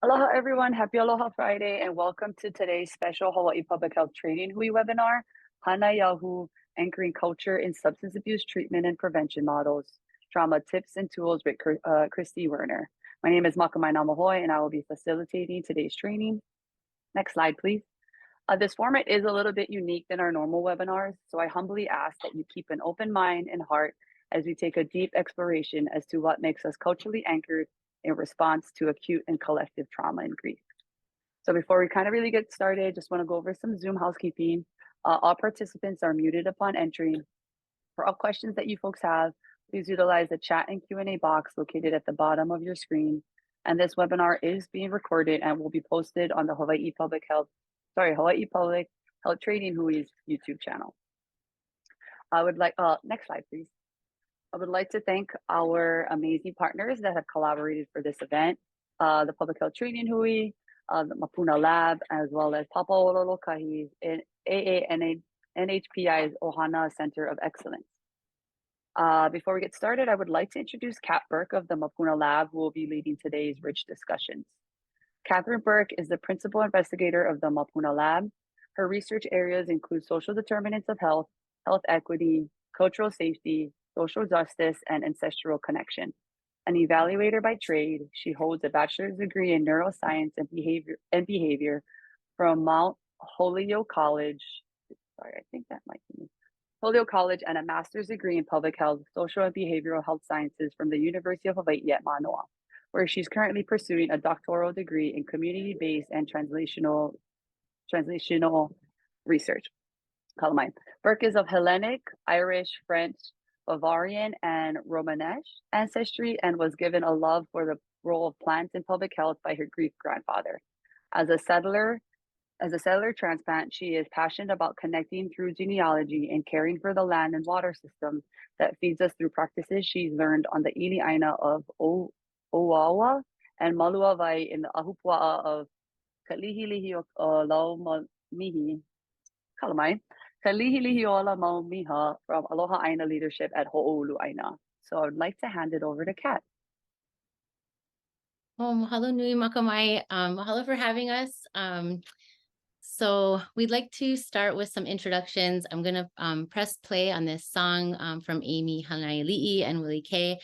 Aloha everyone, happy Aloha Friday and welcome to today's special Hawaii Public Health Training Hui webinar, Hānai Ahu, Anchoring Culture in Substance Abuse Treatment and Prevention Models, Trauma Tips and Tools with Christy Werner. My name is Makamae Namahoe and I will be facilitating today's training. Next slide, please. This format is a little bit unique than our normal webinars, so I humbly ask that you keep an open mind and heart as we take a deep exploration as to what makes us culturally anchored in response to acute and collective trauma and grief. So before we kind of really get started, just want to go over some Zoom housekeeping. All participants are muted upon entry. For all questions that you folks have, please utilize the chat and Q&A box located at the bottom of your screen. And this webinar is being recorded and will be posted on the Hawaii Public Health Training Hui's YouTube channel. I would like, next slide, please. I would like to thank our amazing partners that have collaborated for this event, the Public Health Training Hui, the Mapuna Lab, as well as Papaololokahi and AANHPI's Ohana Center of Excellence. Before we get started, I would like to introduce Kat Burke of the Mapuna Lab, who will be leading today's rich discussions. Catherine Burke is the principal investigator of the Mapuna Lab. Her research areas include social determinants of health, health equity, cultural safety, social justice, and ancestral connection. An evaluator by trade, she holds a bachelor's degree in neuroscience and behavior from Mount Holyoke College. Sorry, I think that might be Holyoke College, and a master's degree in public health, social and behavioral health sciences from the University of Hawaii at Manoa, where she's currently pursuing a doctoral degree in community-based and translational research. Burke is of Hellenic, Irish, French, Bavarian, and Romanesque ancestry, and was given a love for the role of plants in public health by her Greek grandfather. As a settler transplant, she is passionate about connecting through genealogy and caring for the land and water system that feeds us through practices she's learned on the Ili'aina of Oawa and Maluawai in the Ahupuaʻa of Kalihilihiola Maumiha from Aloha Aina Leadership at Ho'olu'aina. So I would like to hand it over to Kat. Mahalo nui Makamae. Mahalo for having us. So we'd like to start with some introductions. I'm going to press play on this song from Amy Hanaiali'i and Willie K.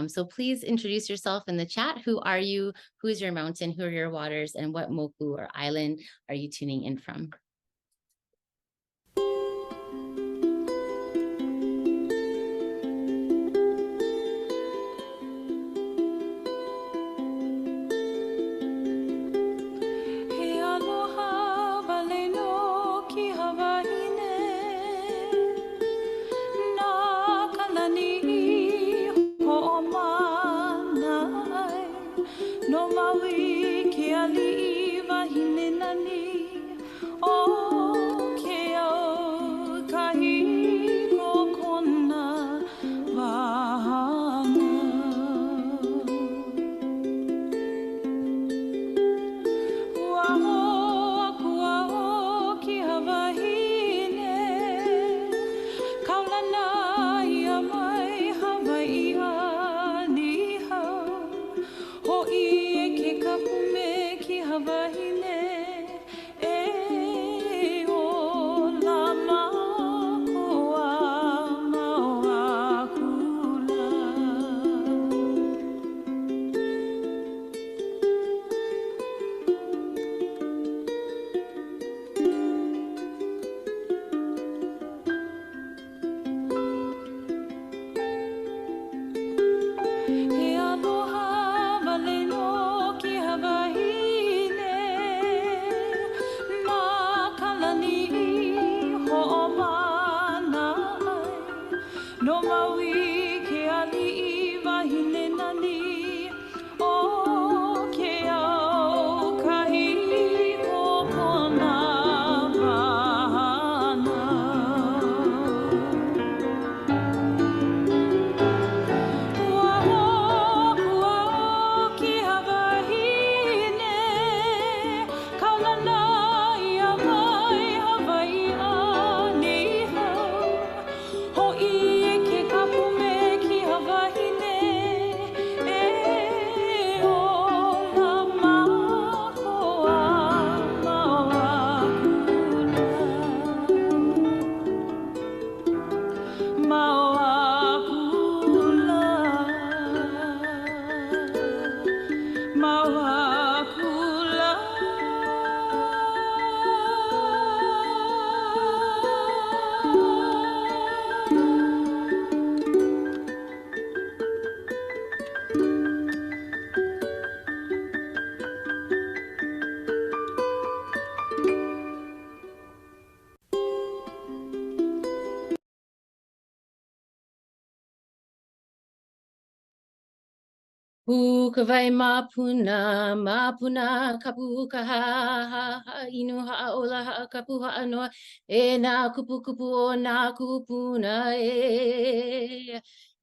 So please introduce yourself in the chat. Who are you? Who is your mountain? Who are your waters? And what moku or island are you tuning in from? Hukawai mapuna, mapuna, kapu kaha, inu ha'ola, kapu ha'anoa, e na kupu kupu o na kupuna,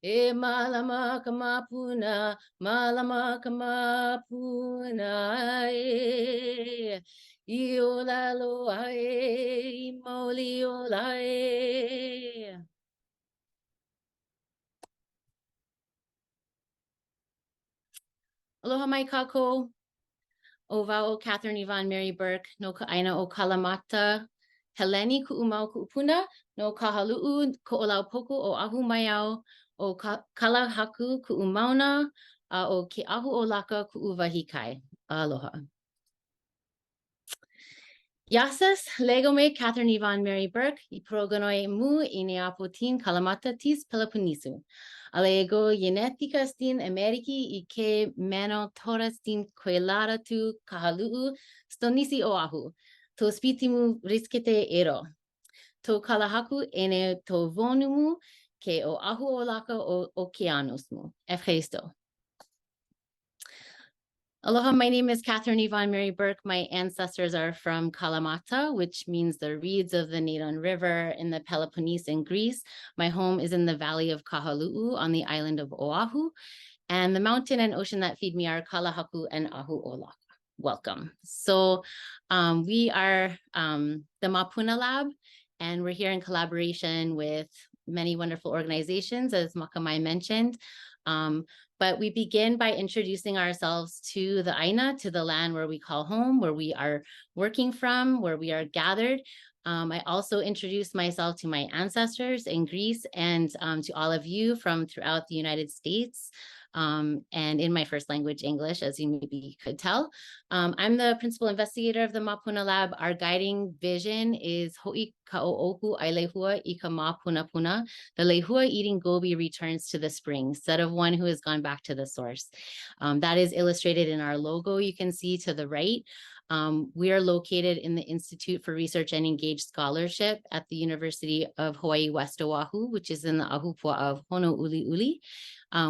e malama kamapuna, malama kamapuna, iola loa, moli ola, Aloha mai kākou, o wau Catherine Yvonne Mary Burke, no ka aina o Kalamata, Heleni ku'umau ku'upuna, no kahalu'u ko'olau poku o ahu maiau, o kalahaku ku'umauna, o ke ahu o laka ku'uwahikai. Aloha. Yasas, lego me Catherine Yvonne Mary Burke, I proganoi mu I neapotin Kalamata tis Peloponisu. Alego genetica stin Ameriki I ke mano tora stin koelara tu kahalu'u stonisi oahu. To spitimu riskete ero. To kalahaku ene to vonumu ke o ahu o laka o okeanosmu. Efheisto. Aloha, my name is Catherine Yvonne Mary Burke. My ancestors are from Kalamata, which means the reeds of the Nedon River in the Peloponnese in Greece. My home is in the valley of Kahalu'u on the island of Oahu. And the mountain and ocean that feed me are Kalahaku and Ahu Olaka. Welcome. So we are the Mapuna Lab, and we're here in collaboration with many wonderful organizations, as Makamae mentioned. But we begin by introducing ourselves to the Aina, to the land where we call home, where we are working from, where we are gathered. I also introduce myself to my ancestors in Greece and to all of you from throughout the United States. And in my first language, English, as you maybe could tell. I'm the principal investigator of the Mapuna Lab. Our guiding vision is Ho'i ka'o'oku ai lehua I ka mapuna puna. The lehua eating goby returns to the spring, instead of one who has gone back to the source. That is illustrated in our logo you can see to the right. We are located in the Institute for Research and Engaged Scholarship at the University of Hawaii West Oahu, which is in the Ahupuaʻa of Honouliuli.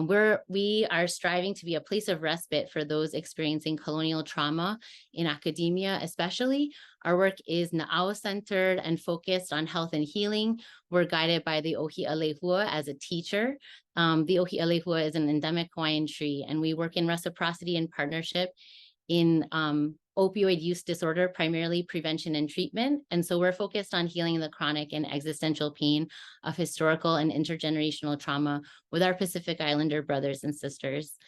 Where we are striving to be a place of respite for those experiencing colonial trauma in academia, especially. Our work is Na'au-centered and focused on health and healing. We're guided by the Ohi'a Lehua as a teacher. The Ohi'a Lehua is an endemic Hawaiian tree, and we work in reciprocity and partnership in opioid use disorder, primarily prevention and treatment. And so we're focused on healing the chronic and existential pain of historical and intergenerational trauma with our Pacific Islander brothers and sisters.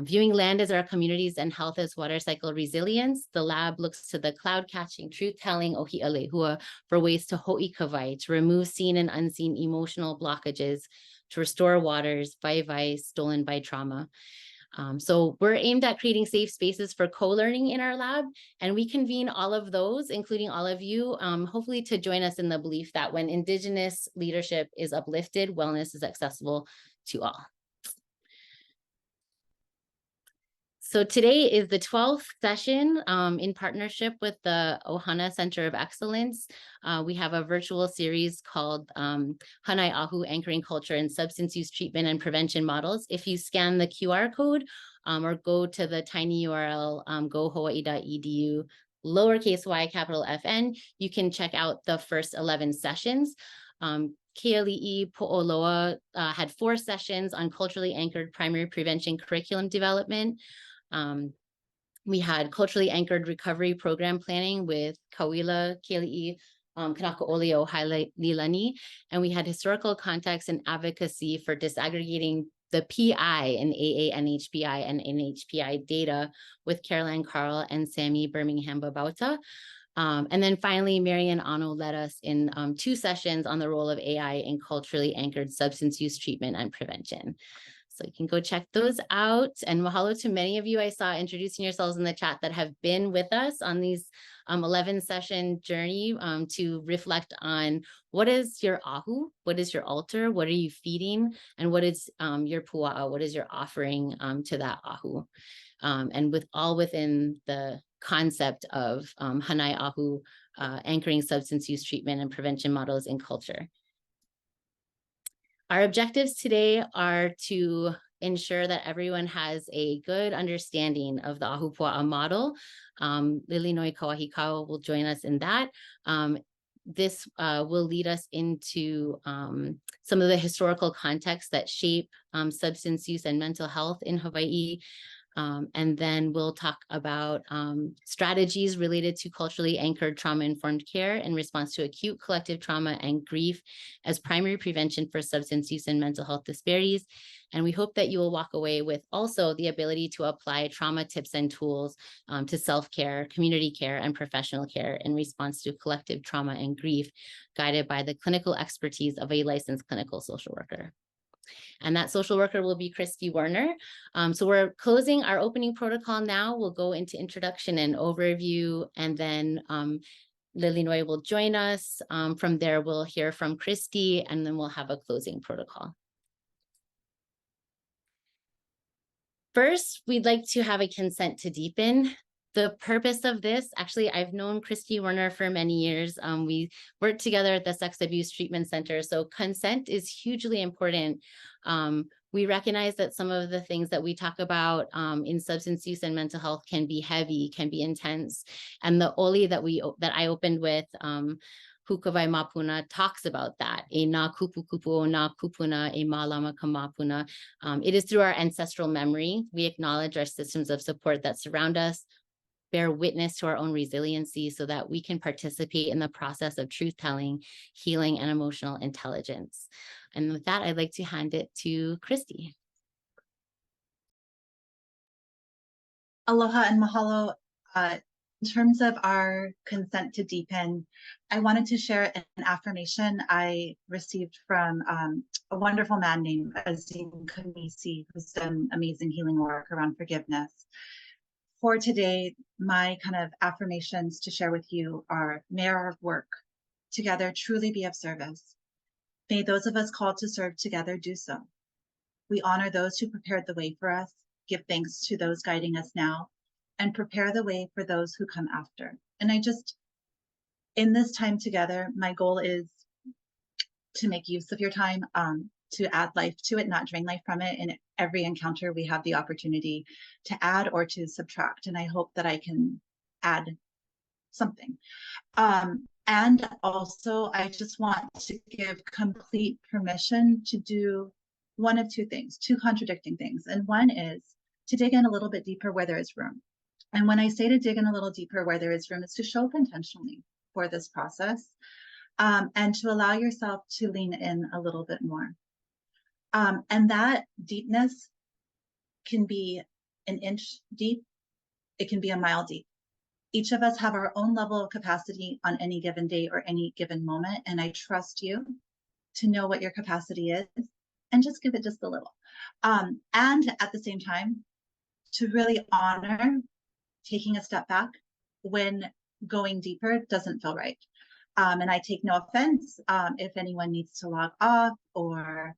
Viewing land as our communities and health as water cycle resilience, the lab looks to the cloud-catching, truth-telling Ohi'a Lehua for ways to ho'ikawai, to remove seen and unseen emotional blockages, to restore waters, vai stolen by trauma. So we're aimed at creating safe spaces for co-learning in our lab, and we convene all of those, including all of you, hopefully to join us in the belief that when Indigenous leadership is uplifted, wellness is accessible to all. So today is the 12th session in partnership with the Ohana Center of Excellence. We have a virtual series called Hānai Ahu, Anchoring Culture and Substance Use Treatment and Prevention Models. If you scan the QR code or go to the tiny URL, gohawaii.edu, lowercase y, capital FN, you can check out the first 11 sessions. Keali'i Po'oloa had 4 sessions on culturally anchored primary prevention curriculum development. We had culturally anchored recovery program planning with Kauila, Keali'i, Kanakaʻoleo, Haililani, and we had historical context and advocacy for disaggregating the PI and AANHPI and NHPI data with Caroline Carl and Sammy Birmingham Babauta. And then finally, Marian Ano led us in 2 sessions on the role of AI in culturally anchored substance use treatment and prevention. So you can go check those out. And mahalo to many of you I saw introducing yourselves in the chat that have been with us on these 11 session journey to reflect on what is your ahu, what is your altar, what are you feeding, and what is your pua'a, what is your offering to that ahu. And with all within the concept of Hānai Ahu, anchoring substance use treatment and prevention models in culture. Our objectives today are to ensure that everyone has a good understanding of the Ahupuaʻa Model. Lilinoe Kauahikaua will join us in that. This will lead us into some of the historical context that shape substance use and mental health in Hawaii. And then we'll talk about strategies related to culturally anchored trauma-informed care in response to acute collective trauma and grief as primary prevention for substance use and mental health disparities. And we hope that you will walk away with also the ability to apply trauma tips and tools to self-care, community care, and professional care in response to collective trauma and grief, guided by the clinical expertise of a licensed clinical social worker. And that social worker will be Christy Werner. So we're closing our opening protocol now. We'll go into introduction and overview, and then Lilinoe will join us. From there, we'll hear from Christy, and then we'll have a closing protocol. First, we'd like to have a consent to deepen. The purpose of this, actually, I've known Christy Werner for many years. We worked together at the Sex Abuse Treatment Center, so consent is hugely important. We recognize that some of the things that we talk about in substance use and mental health can be heavy, can be intense. And the oli that I opened with, Hukawai Mapuna, talks about that. E na kupu kupu o na kupuna, e malama kamapuna. It is through our ancestral memory. We acknowledge our systems of support that surround us, bear witness to our own resiliency so that we can participate in the process of truth-telling, healing, and emotional intelligence. And with that, I'd like to hand it to Christy. Aloha and mahalo. In terms of our consent to deepen, I wanted to share an affirmation I received from a wonderful man named Azim Kamisi, who's done amazing healing work around forgiveness. For today, my kind of affirmations to share with you are, may our work together truly be of service. May those of us called to serve together do so. We honor those who prepared the way for us, give thanks to those guiding us now, and prepare the way for those who come after. And in this time together, my goal is to make use of your time, to add life to it, not drain life from it. In every encounter, we have the opportunity to add or to subtract. And I hope that I can add something. And also, I just want to give complete permission to do one of two things, two contradicting things. And one is to dig in a little bit deeper where there is room. And when I say to dig in a little deeper where there is room, it's to show up intentionally for this process, and to allow yourself to lean in a little bit more. And that deepness can be an inch deep. It can be a mile deep. Each of us have our own level of capacity on any given day or any given moment. And I trust you to know what your capacity is and just give it just a little. And at the same time, to really honor taking a step back when going deeper doesn't feel right. And I take no offense if anyone needs to log off or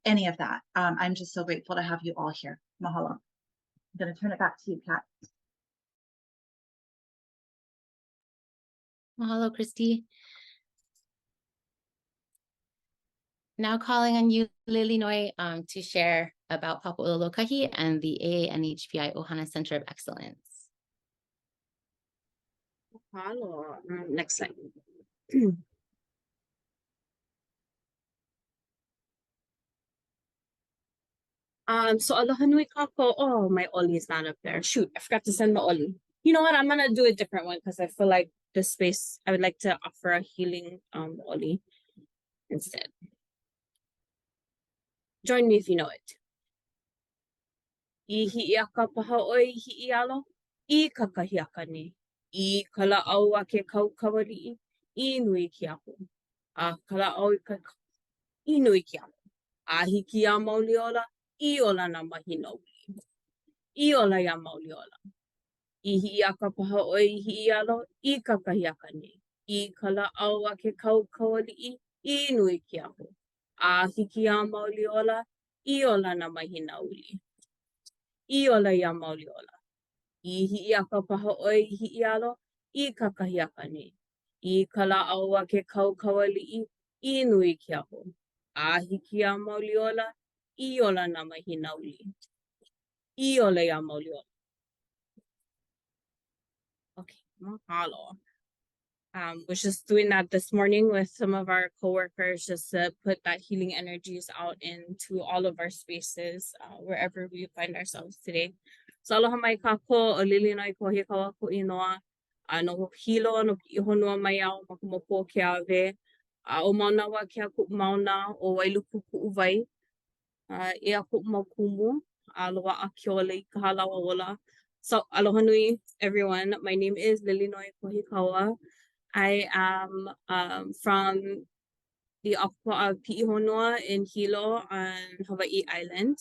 any of that. I'm just so grateful to have you all here. Mahalo. I'm going to turn it back to you, Kat. Mahalo, Christy. Now calling on you, Lilinoe, to share about Papuʻilolokahi and the AANHPI Ohana Center of Excellence. Hello. Next slide. So aloha nui kako. Oh, my oli is not up there. Shoot, I forgot to send my oli. You know what? I'm gonna do a different one because I feel like this space. I would like to offer a healing oli instead. Join me if you know it. I hi'iaka paha oi hi'ialo, I kakahiaka ni. I kala au a ke kaukawali'i, I nui ki aku. A kala au I nui ki aku. A hiki a mauliola, I ola na mahina uli. I ola ya mauliola. I hi'iaka paha oi hi'ialo, I kakahiaka ni. I kala au a ke kaukawali'i, I nui ki aku. A hiki a mauliola, I ola na mahina uli. I ola ya mauliola. I hi'iaka paha oi hi'ialo, I kakahiaka ni. I kala aua ke kaukawali'i, I nui ki aku. A hiki a mauliola, Iola namahinauli. Iola yamolio. Okay, mahalo. Was just doing that this morning with some of our coworkers, just to put that healing energies out into all of our spaces, wherever we find ourselves today. So aloha mai kako o Lilinoe Kauahikaua ko inoa, no hilo no ihonua mai au makamoko ke ave, o mauna wa ke aku mauna o wailuku ku uvai, e aku makumu, aloha a kiole ka halawa ola. So aloha nui everyone, my name is Lilinoe Kauahikaua. I am from the Ahupuaʻa Piʻihonua in Hilo on Hawaii Island.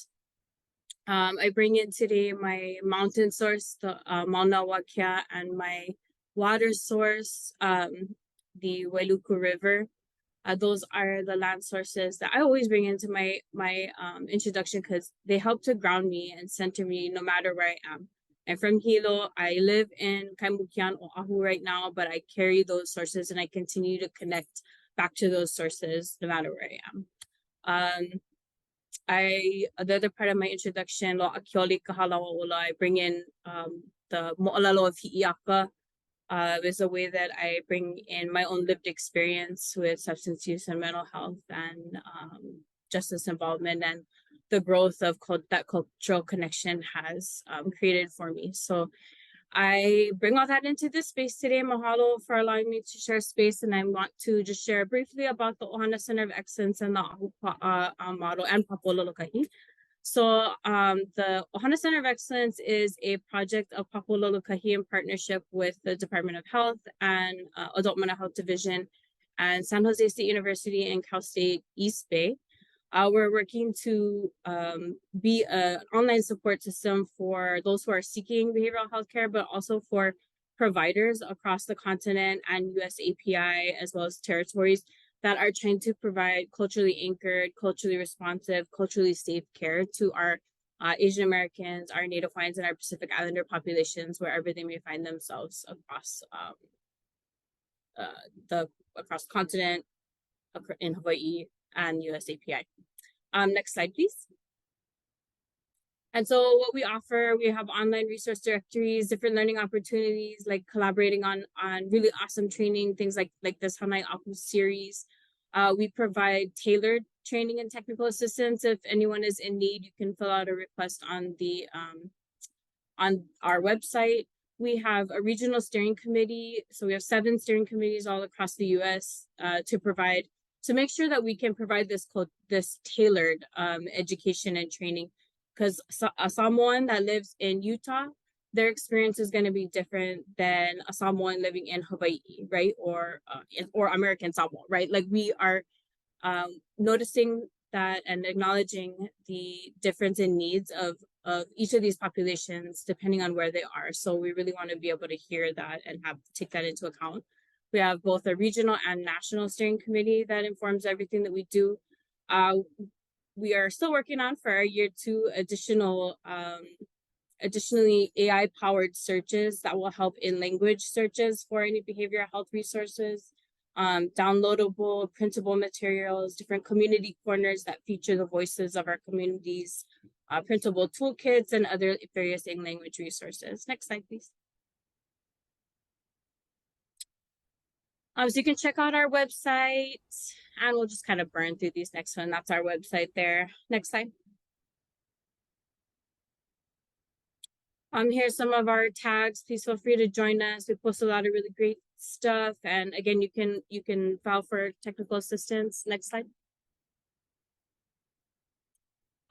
I bring in today my mountain source, the Mauna Wakea, and my water source, the Wailuku River. Those are the land sources that I always bring into my introduction because they help to ground me and center me no matter where I am. And from Hilo, I live in Kaimukian, Oahu right now, but I carry those sources and I continue to connect back to those sources no matter where I am. The other part of my introduction, lo akioli kahalawa ola, I bring in the mo'olelo of hi'iaka. Is a way that I bring in my own lived experience with substance use and mental health and justice involvement and the growth of that cultural connection has created for me. So I bring all that into this space today. Mahalo for allowing me to share space, and I want to just share briefly about the Ohana Center of Excellence and the Ahupuaʻa Model and Papololokahi. So the Ohana Center of Excellence is a project of Papololokahi in partnership with the Department of Health and Adult Mental Health Division and San Jose State University and Cal State East Bay. We're working to be an online support system for those who are seeking behavioral health care, but also for providers across the continent and US API, as well as territories that are trying to provide culturally anchored, culturally responsive, culturally safe care to our Asian Americans, our Native Hawaiians, and our Pacific Islander populations, wherever they may find themselves across across the continent, in Hawaii, and US API. Next slide, please. And so what we offer, we have online resource directories, different learning opportunities, like collaborating on really awesome training, things like this Hānai Ahu series. We provide tailored training and technical assistance. If anyone is in need, you can fill out a request on our website. We have a regional steering committee. So we have 7 steering committees all across the US to make sure that we can provide this tailored education and training. Because a Samoan that lives in Utah, their experience is going to be different than a Samoan living in Hawaii, right? Or American Samoa, right? Like we are noticing that and acknowledging the difference in needs of each of these populations depending on where they are. So we really want to be able to hear that and take that into account. We have both a regional and national steering committee that informs everything that we do. We are still working on for our year 2 additionally AI-powered searches that will help in language searches for any behavioral health resources, downloadable, printable materials, different community corners that feature the voices of our communities, printable toolkits, and other various language resources. Next slide, please. So you can check out our website, and we'll just kind of burn through these next one. That's our website there. Next slide. Here's some of our tags. Please feel free to join us. We post a lot of really great stuff. And again, you can file for technical assistance. Next slide.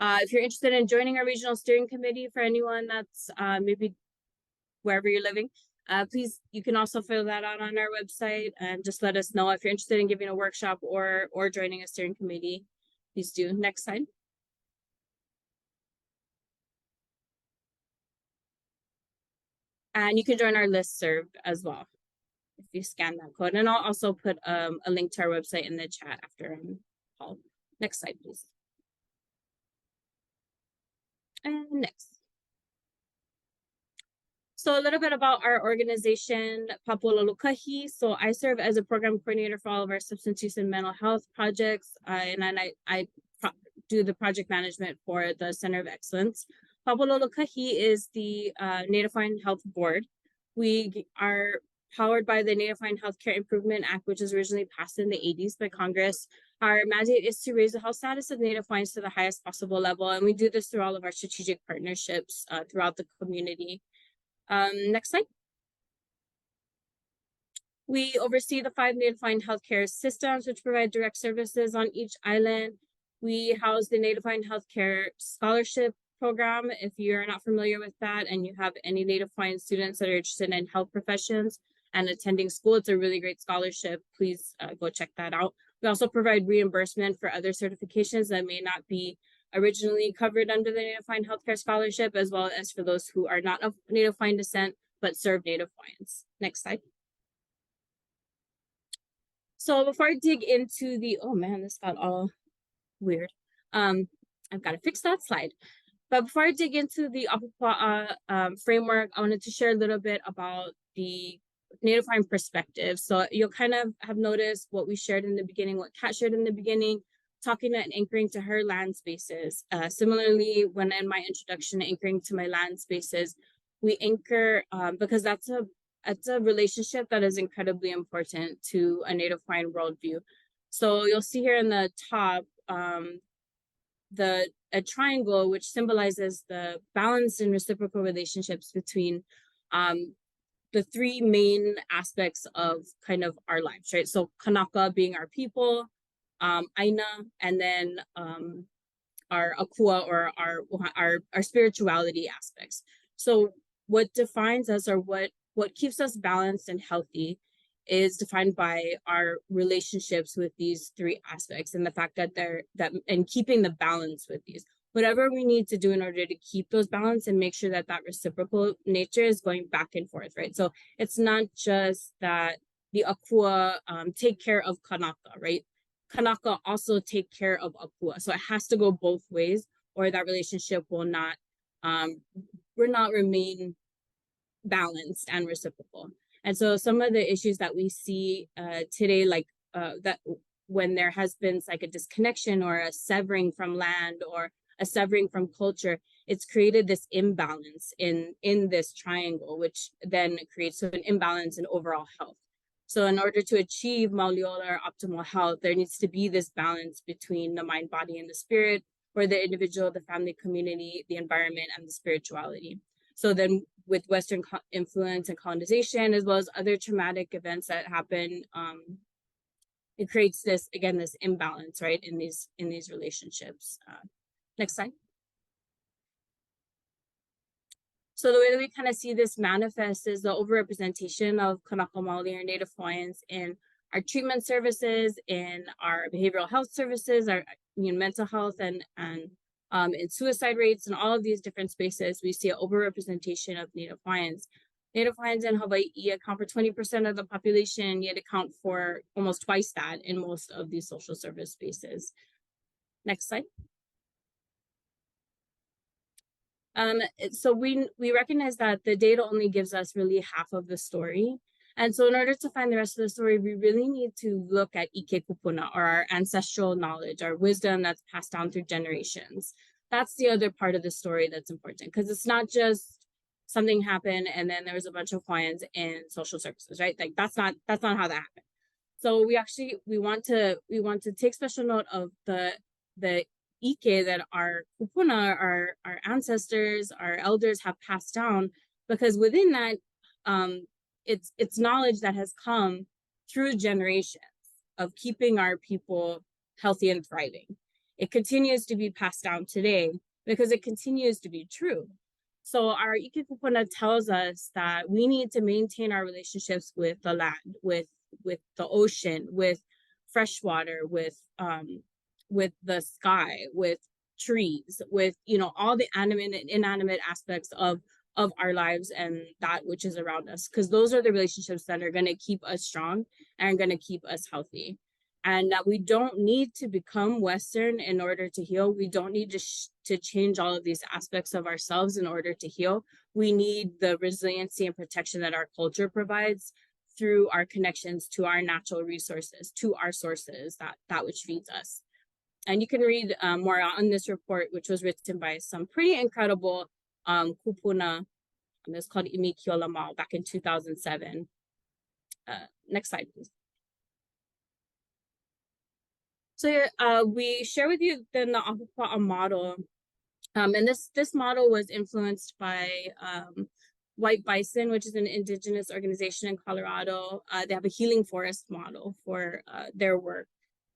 If you're interested in joining our regional steering committee, for anyone that's maybe wherever you're living, please, you can also fill that out on our website and just let us know if you're interested in giving a workshop or joining a steering committee. Please do. Next slide. And you can join our listserv as well if you scan that code. And I'll also put a link to our website in the chat after Paul. Next slide, please. And next. So a little bit about our organization, Papololokahi. So I serve as a program coordinator for all of our substance use and mental health projects. And then I do the project management for the Center of Excellence. Papalolo Kahi is the Native Hawaiian Health Board. We are powered by the Native Hawaiian Healthcare Improvement Act, which was originally passed in the 80s by Congress. Our mandate is to raise the health status of Native Hawaiians to the highest possible level, and we do this through all of our strategic partnerships throughout the community. Next slide. We oversee the 5 Native Hawaiian healthcare systems, which provide direct services on each island. We house the Native Hawaiian Healthcare Scholarship Program. If you're not familiar with that and you have any Native Hawaiian students that are interested in health professions and attending school, it's a really great scholarship. Please go check that out. We also provide reimbursement for other certifications that may not be originally covered under the Native Hawaiian Healthcare Scholarship, as well as for those who are not of Native Hawaiian descent but serve Native Hawaiians. Next slide. So before I dig into the, oh man, this got all weird. I've got to fix that slide. But before I dig into the Ahupuaʻa framework, I wanted to share a little bit about the Native Hawaiian perspective. So you'll kind of have noticed what we shared in the beginning, what Kat shared in the beginning, talking and anchoring to her land spaces. Similarly, when in my introduction, anchoring to my land spaces, we anchor because that's a relationship that is incredibly important to a Native Hawaiian worldview. So you'll see here in the top, a triangle which symbolizes the balanced and reciprocal relationships between the 3 main aspects of kind of our lives, right? So Kanaka being our people, Aina, and then our Akua or our spirituality aspects. So what defines us, or what keeps us balanced and healthy, is defined by our relationships with these 3 aspects, and the fact that and keeping the balance with these. Whatever we need to do in order to keep those balance and make sure that that reciprocal nature is going back and forth, right? So it's not just that the Akua take care of Kanaka, right? Kanaka also take care of Akua. So it has to go both ways, or that relationship will not remain balanced and reciprocal. And so some of the issues that we see today, like that when there has been like a disconnection or a severing from land or a severing from culture, it's created this imbalance in this triangle, which then creates an imbalance in overall health. So in order to achieve Mauliola or optimal health, there needs to be this balance between the mind, body, and the spirit, for the individual, the family, community, the environment, and the spirituality. So then with Western influence and colonization, as well as other traumatic events that happen, it creates this, again, this imbalance, right, in these relationships. Next slide. So the way that we kind of see this manifest is the overrepresentation of Kanaka Maoli or Native Hawaiians in our treatment services, in our behavioral health services, our mental health, and in suicide rates, and all of these different spaces. We see an overrepresentation of Native Hawaiians. Native Hawaiians in Hawaii account for 20% of the population, yet account for almost twice that in most of these social service spaces. Next slide. So we recognize that the data only gives us really half of the story. And so in order to find the rest of the story, we really need to look at ike kupuna, or our ancestral knowledge, our wisdom that's passed down through generations. That's the other part of the story that's important, because it's not just something happened and then there was a bunch of Hawaiians in social services, right? Like that's not how that happened. So we want to take special note of the ike that our kupuna, our ancestors, our elders have passed down, because within that, it's knowledge that has come through generations of keeping our people healthy and thriving. It continues to be passed down today because it continues to be true. So our ike kupuna tells us that we need to maintain our relationships with the land, with the ocean, with fresh water, with the sky, with trees, with all the animate and inanimate aspects of our lives and that which is around us, because those are the relationships that are going to keep us strong and are going to keep us healthy. And that we don't need to become Western in order to heal. We don't need to change all of these aspects of ourselves in order to heal. We need the resiliency and protection that our culture provides through our connections to our natural resources, to our sources, that which feeds us. And you can read more on this report, which was written by some pretty incredible kupuna. It's called Imi Kiola Mall back in 2007. Next slide, please. So here, we share with you then the Ahupuaʻa model. And this model was influenced by White Bison, which is an indigenous organization in Colorado. They have a healing forest model for their work.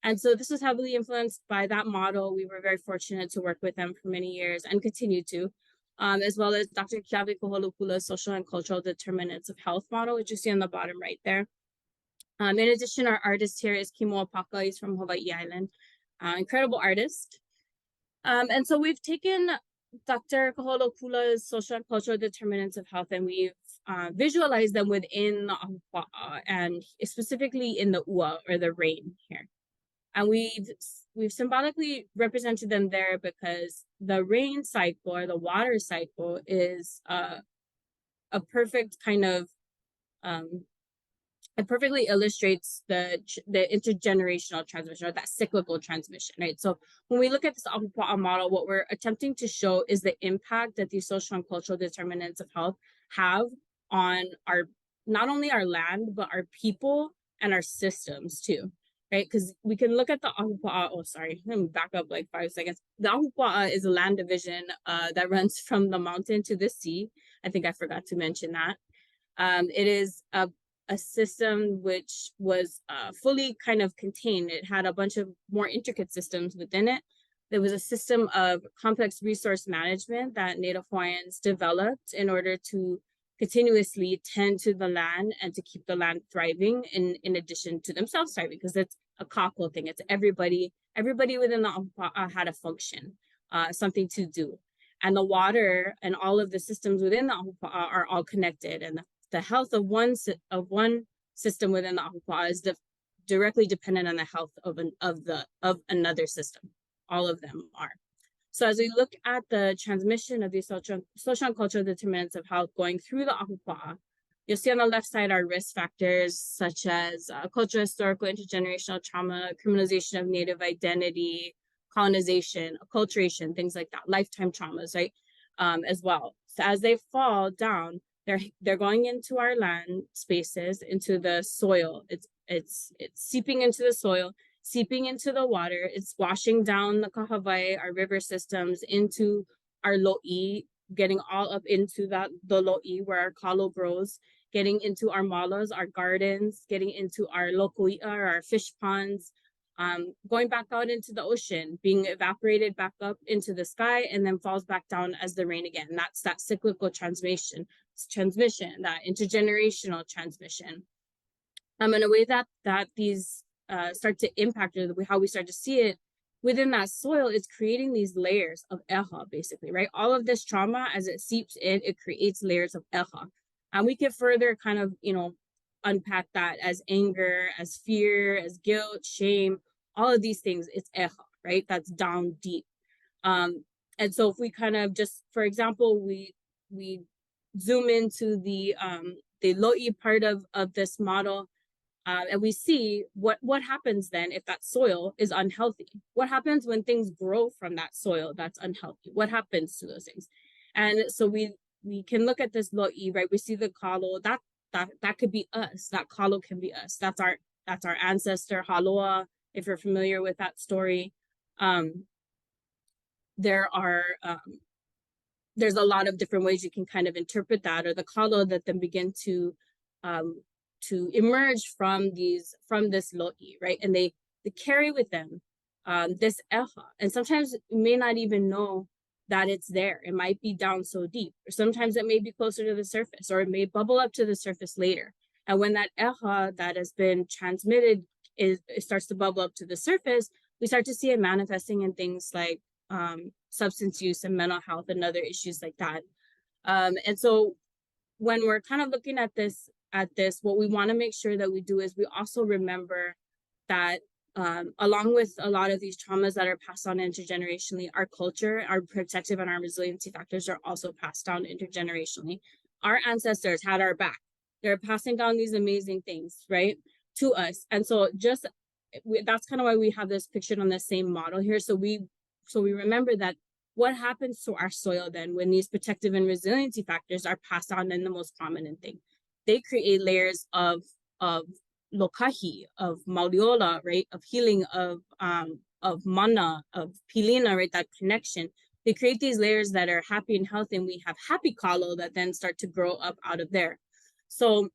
And so this was heavily influenced by that model. We were very fortunate to work with them for many years and continue to, as well as Dr. Kiawe Koholopula's social and cultural determinants of health model, which you see on the bottom right there. In addition, our artist here is Kimoa Paka. He's from Hawaiʻi Island, incredible artist. And so we've taken Dr. Koholopula's social and cultural determinants of health, and we've visualized them within the Ahupuaʻa, and specifically in the ua, or the rain here. And we've symbolically represented them there because the rain cycle, or the water cycle, is a perfect kind of it perfectly illustrates the intergenerational transmission, or that cyclical transmission, right? So when we look at this Ahupuaʻa model, what we're attempting to show is the impact that these social and cultural determinants of health have on our, not only our land, but our people and our systems too, right? Because we can look at the Ahupuaʻa, oh, sorry, let me back up like 5 seconds. The Ahupuaʻa is a land division that runs from the mountain to the sea. I think I forgot to mention that. It is a system which was fully kind of contained. It had a bunch of more intricate systems within it. There was a system of complex resource management that Native Hawaiians developed in order to continuously tend to the land and to keep the land thriving in addition to themselves thriving, because it's a kako thing. It's everybody within the Ahupuaʻa had a function, something to do. And the water and all of the systems within the Ahupuaʻa are all connected, and the health of one system within the Ahupuaʻa is directly dependent on the health of another system. All of them are. So as we look at the transmission of these social and cultural determinants of health going through the Ahupuaʻa, you'll see on the left side are risk factors such as cultural, historical, intergenerational trauma, criminalization of Native identity, colonization, acculturation, things like that, lifetime traumas, right? As well. So as they fall down, they're going into our land spaces, into the soil. It's seeping into the soil, seeping into the water. It's washing down the kahawai, our river systems, into our lo'i, getting all up into the lo'i where our kalo grows, getting into our malas, our gardens, getting into our lokoi'a, our fish ponds, going back out into the ocean, being evaporated back up into the sky, and then falls back down as the rain again. That's that cyclical transmission, that intergenerational transmission. In a way that these start to impact, or how we start to see it within that soil, is creating these layers of eha, basically, right? All of this trauma, as it seeps in, it creates layers of eha. And we can further kind of, unpack that as anger, as fear, as guilt, shame, all of these things. It's eha, right? That's down deep. And so if we kind of just, for example, we zoom into the lo'i part of this model, and we see what happens then if that soil is unhealthy. What happens when things grow from that soil that's unhealthy? What happens to those things? And so we can look at this lo'i, right? We see the kalo, that could be us. That kalo can be us. That's our ancestor Haloa, if you're familiar with that story. There's a lot of different ways you can kind of interpret that, or the kalo that then begin to emerge from this lo'i, right? And they carry with them this eha, and sometimes you may not even know that it's there. It might be down so deep, or sometimes it may be closer to the surface, or it may bubble up to the surface later. And when that eha that has been transmitted it starts to bubble up to the surface, we start to see it manifesting in things like substance use and mental health and other issues like that. And so when we're kind of looking at this, what we want to make sure that we do is we also remember that along with a lot of these traumas that are passed on intergenerationally, our culture, our protective and our resiliency factors are also passed down intergenerationally. Our ancestors had our back. They're passing down these amazing things, right, to us. And so just that's kind of why we have this pictured on the same model here. So we remember that what happens to our soil then when these protective and resiliency factors are passed on in the most prominent thing? They create layers of lokahi, of mauliola, right? Of healing, of mana, of pilina, right? That connection. They create these layers that are happy and healthy, and we have happy kalo that then start to grow up out of there. So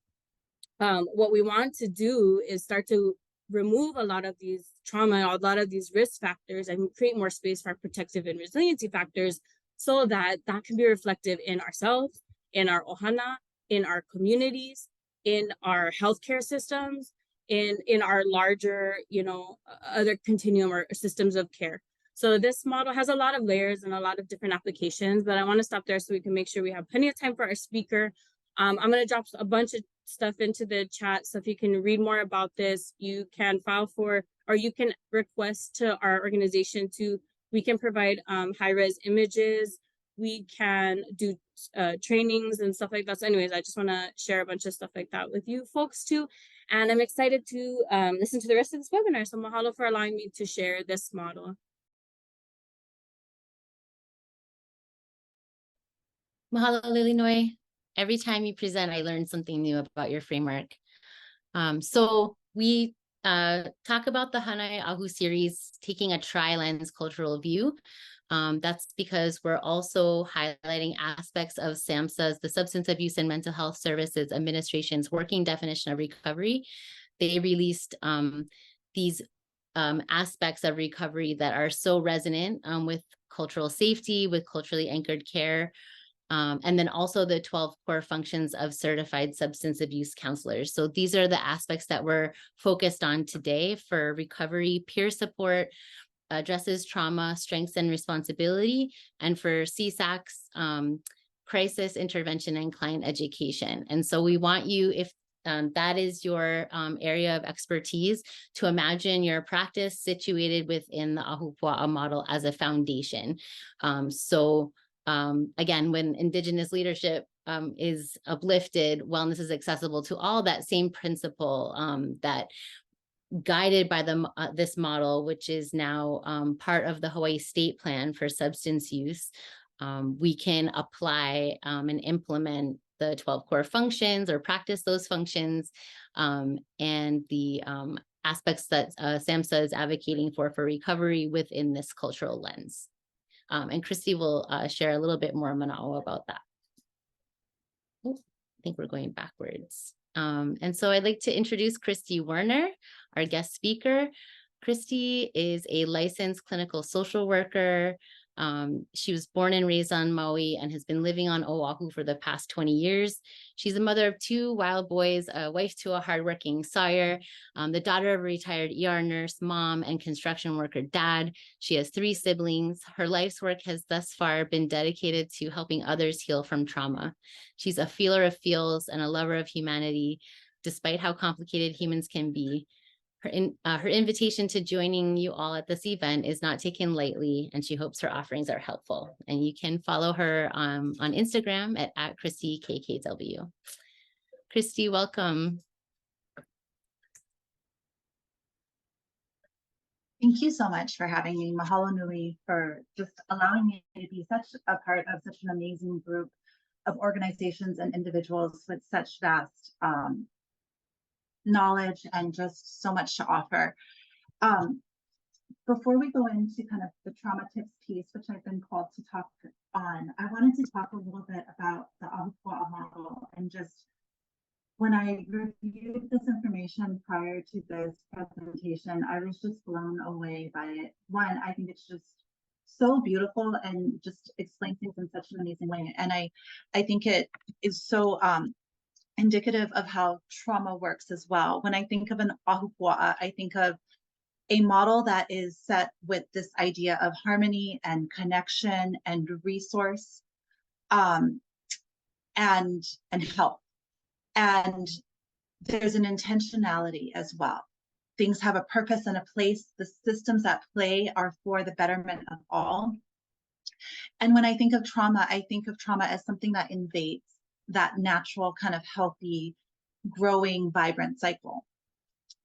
what we want to do is start to remove a lot of these trauma, a lot of these risk factors, and create more space for protective and resiliency factors so that that can be reflective in ourselves, in our ohana, in our communities, in our healthcare systems, in our larger, you know, other continuum or systems of care. So this model has a lot of layers and a lot of different applications, but I want to stop there so we can make sure we have plenty of time for our speaker. I'm going to drop a bunch of stuff into the chat. So if you can read more about this, you can file for, or you can request to our organization we can provide high-res images. We can do trainings and stuff like that. So anyways, I just want to share a bunch of stuff like that with you folks too. And I'm excited to listen to the rest of this webinar. So mahalo for allowing me to share this model. Mahalo, Lilinoe. Every time you present, I learn something new about your framework. So we talk about the Hānai Ahu series, taking a tri-lens cultural view. That's because we're also highlighting aspects of SAMHSA's, the Substance Abuse and Mental Health Services Administration's working definition of recovery. They released these aspects of recovery that are so resonant with cultural safety, with culturally anchored care, and then also the 12 core functions of certified substance abuse counselors. So these are the aspects that we're focused on today for recovery, peer support, addresses trauma, strengths and responsibility, and for CSAC's crisis intervention and client education. And so we want you, if that is your area of expertise, to imagine your practice situated within the Ahupuaʻa model as a foundation. Again, when Indigenous leadership is uplifted, wellness is accessible to all, that same principle that guided by this model, which is now part of the Hawaii State Plan for Substance Use, we can apply and implement the 12 core functions or practice those functions and the aspects that SAMHSA is advocating for recovery within this cultural lens. And Christy will share a little bit more mana'o about that. I think we're going backwards. And so I'd like to introduce Christy Werner, our guest speaker. Christy is a licensed clinical social worker. She was born and raised on Maui and has been living on Oahu for the past 20 years. She's a mother of 2 wild boys, a wife to a hardworking sawyer, the daughter of a retired ER nurse, mom, and construction worker dad. She has 3 siblings. Her life's work has thus far been dedicated to helping others heal from trauma. She's a feeler of feels and a lover of humanity, despite how complicated humans can be. Her invitation to joining you all at this event is not taken lightly, and she hopes her offerings are helpful. And you can follow her on Instagram at ChristyKKW. Christy, welcome. Thank you so much for having me. Mahalo nui for just allowing me to be such a part of such an amazing group of organizations and individuals with such vast knowledge and just so much to offer. Before we go into kind of the trauma tips piece, which I've been called to talk on, I wanted to talk a little bit about the Ahupuaʻa model. And just when I reviewed this information prior to this presentation, I was just blown away by it. One, I think it's just so beautiful and just explains things in such an amazing way. And I think it is so indicative of how trauma works as well. When I think of an Ahupuaʻa, I think of a model that is set with this idea of harmony and connection and resource and health. And there's an intentionality as well. Things have a purpose and a place. The systems at play are for the betterment of all. And when I think of trauma as something that invades that natural kind of healthy, growing, vibrant cycle.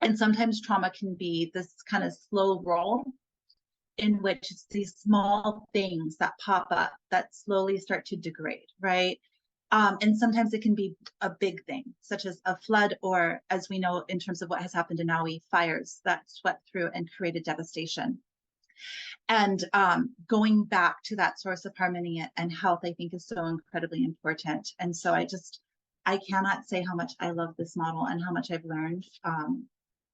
And sometimes trauma can be this kind of slow roll in which it's these small things that pop up that slowly start to degrade, right? And sometimes it can be a big thing, such as a flood, or as we know in terms of what has happened in Maui, fires that swept through and created devastation. And going back to that source of harmony and health, I think is so incredibly important. And so I cannot say how much I love this model and how much I've learned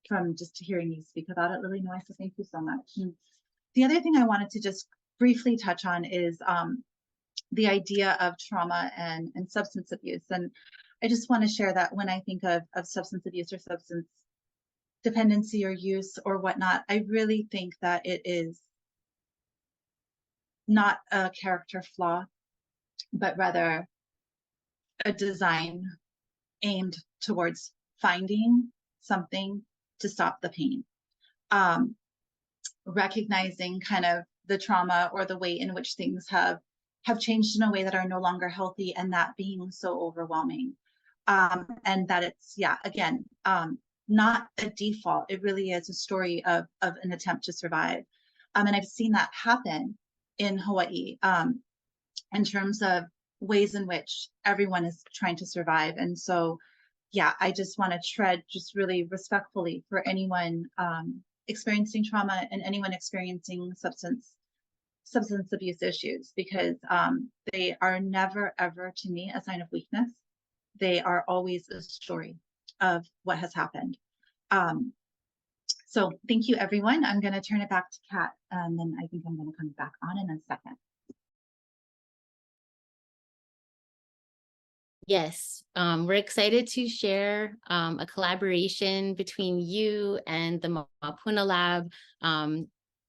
from just hearing you speak about it, Lilinoe. So thank you so much. And the other thing I wanted to just briefly touch on is the idea of trauma and substance abuse. And I just want to share that when I think of substance abuse or substance dependency or use or whatnot, I really think that it is not a character flaw, but rather a design aimed towards finding something to stop the pain. Recognizing kind of the trauma or the way in which things have changed in a way that are no longer healthy, and that being so overwhelming. And that it's, yeah, again, not a default. It really is a story of an attempt to survive. And I've seen that happen in Hawaii in terms of ways in which everyone is trying to survive. And so, yeah, I just want to tread just really respectfully for anyone experiencing trauma and anyone experiencing substance abuse issues, because they are never, ever, to me, a sign of weakness. They are always a story of what has happened. So thank you, everyone. I'm going to turn it back to Kat, and then I think I'm going to come back on in a second. Yes, we're excited to share a collaboration between you and the Mapuna Lab.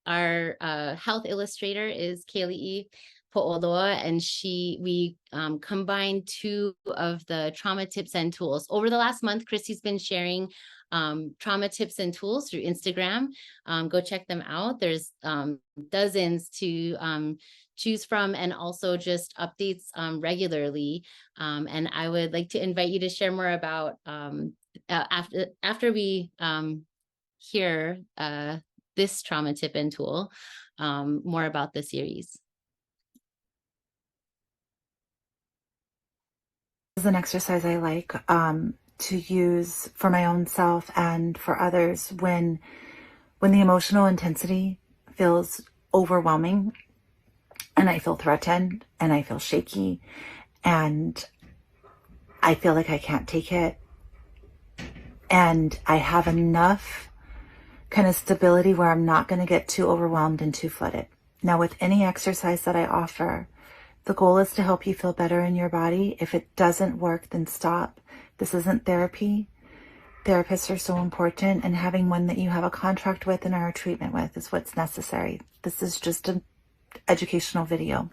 Our health illustrator is Kali'i Po'oloa, and we combined two of the trauma tips and tools. Over the last month, Christy's been sharing trauma tips and tools through Instagram. Go check them out. There's dozens to choose from, and also just updates regularly. And I would like to invite you to share more about after we hear this trauma tip and tool, more about the series. This is an exercise I like to use for my own self and for others when the emotional intensity feels overwhelming, and I feel threatened, and I feel shaky, and I feel like I can't take it, and I have enough kind of stability where I'm not going to get too overwhelmed and too flooded. Now, with any exercise that I offer, the goal is to help you feel better in your body. If it doesn't work, then stop. This isn't therapy. Therapists are so important, and having one that you have a contract with and are a treatment with is what's necessary. This is just an educational video.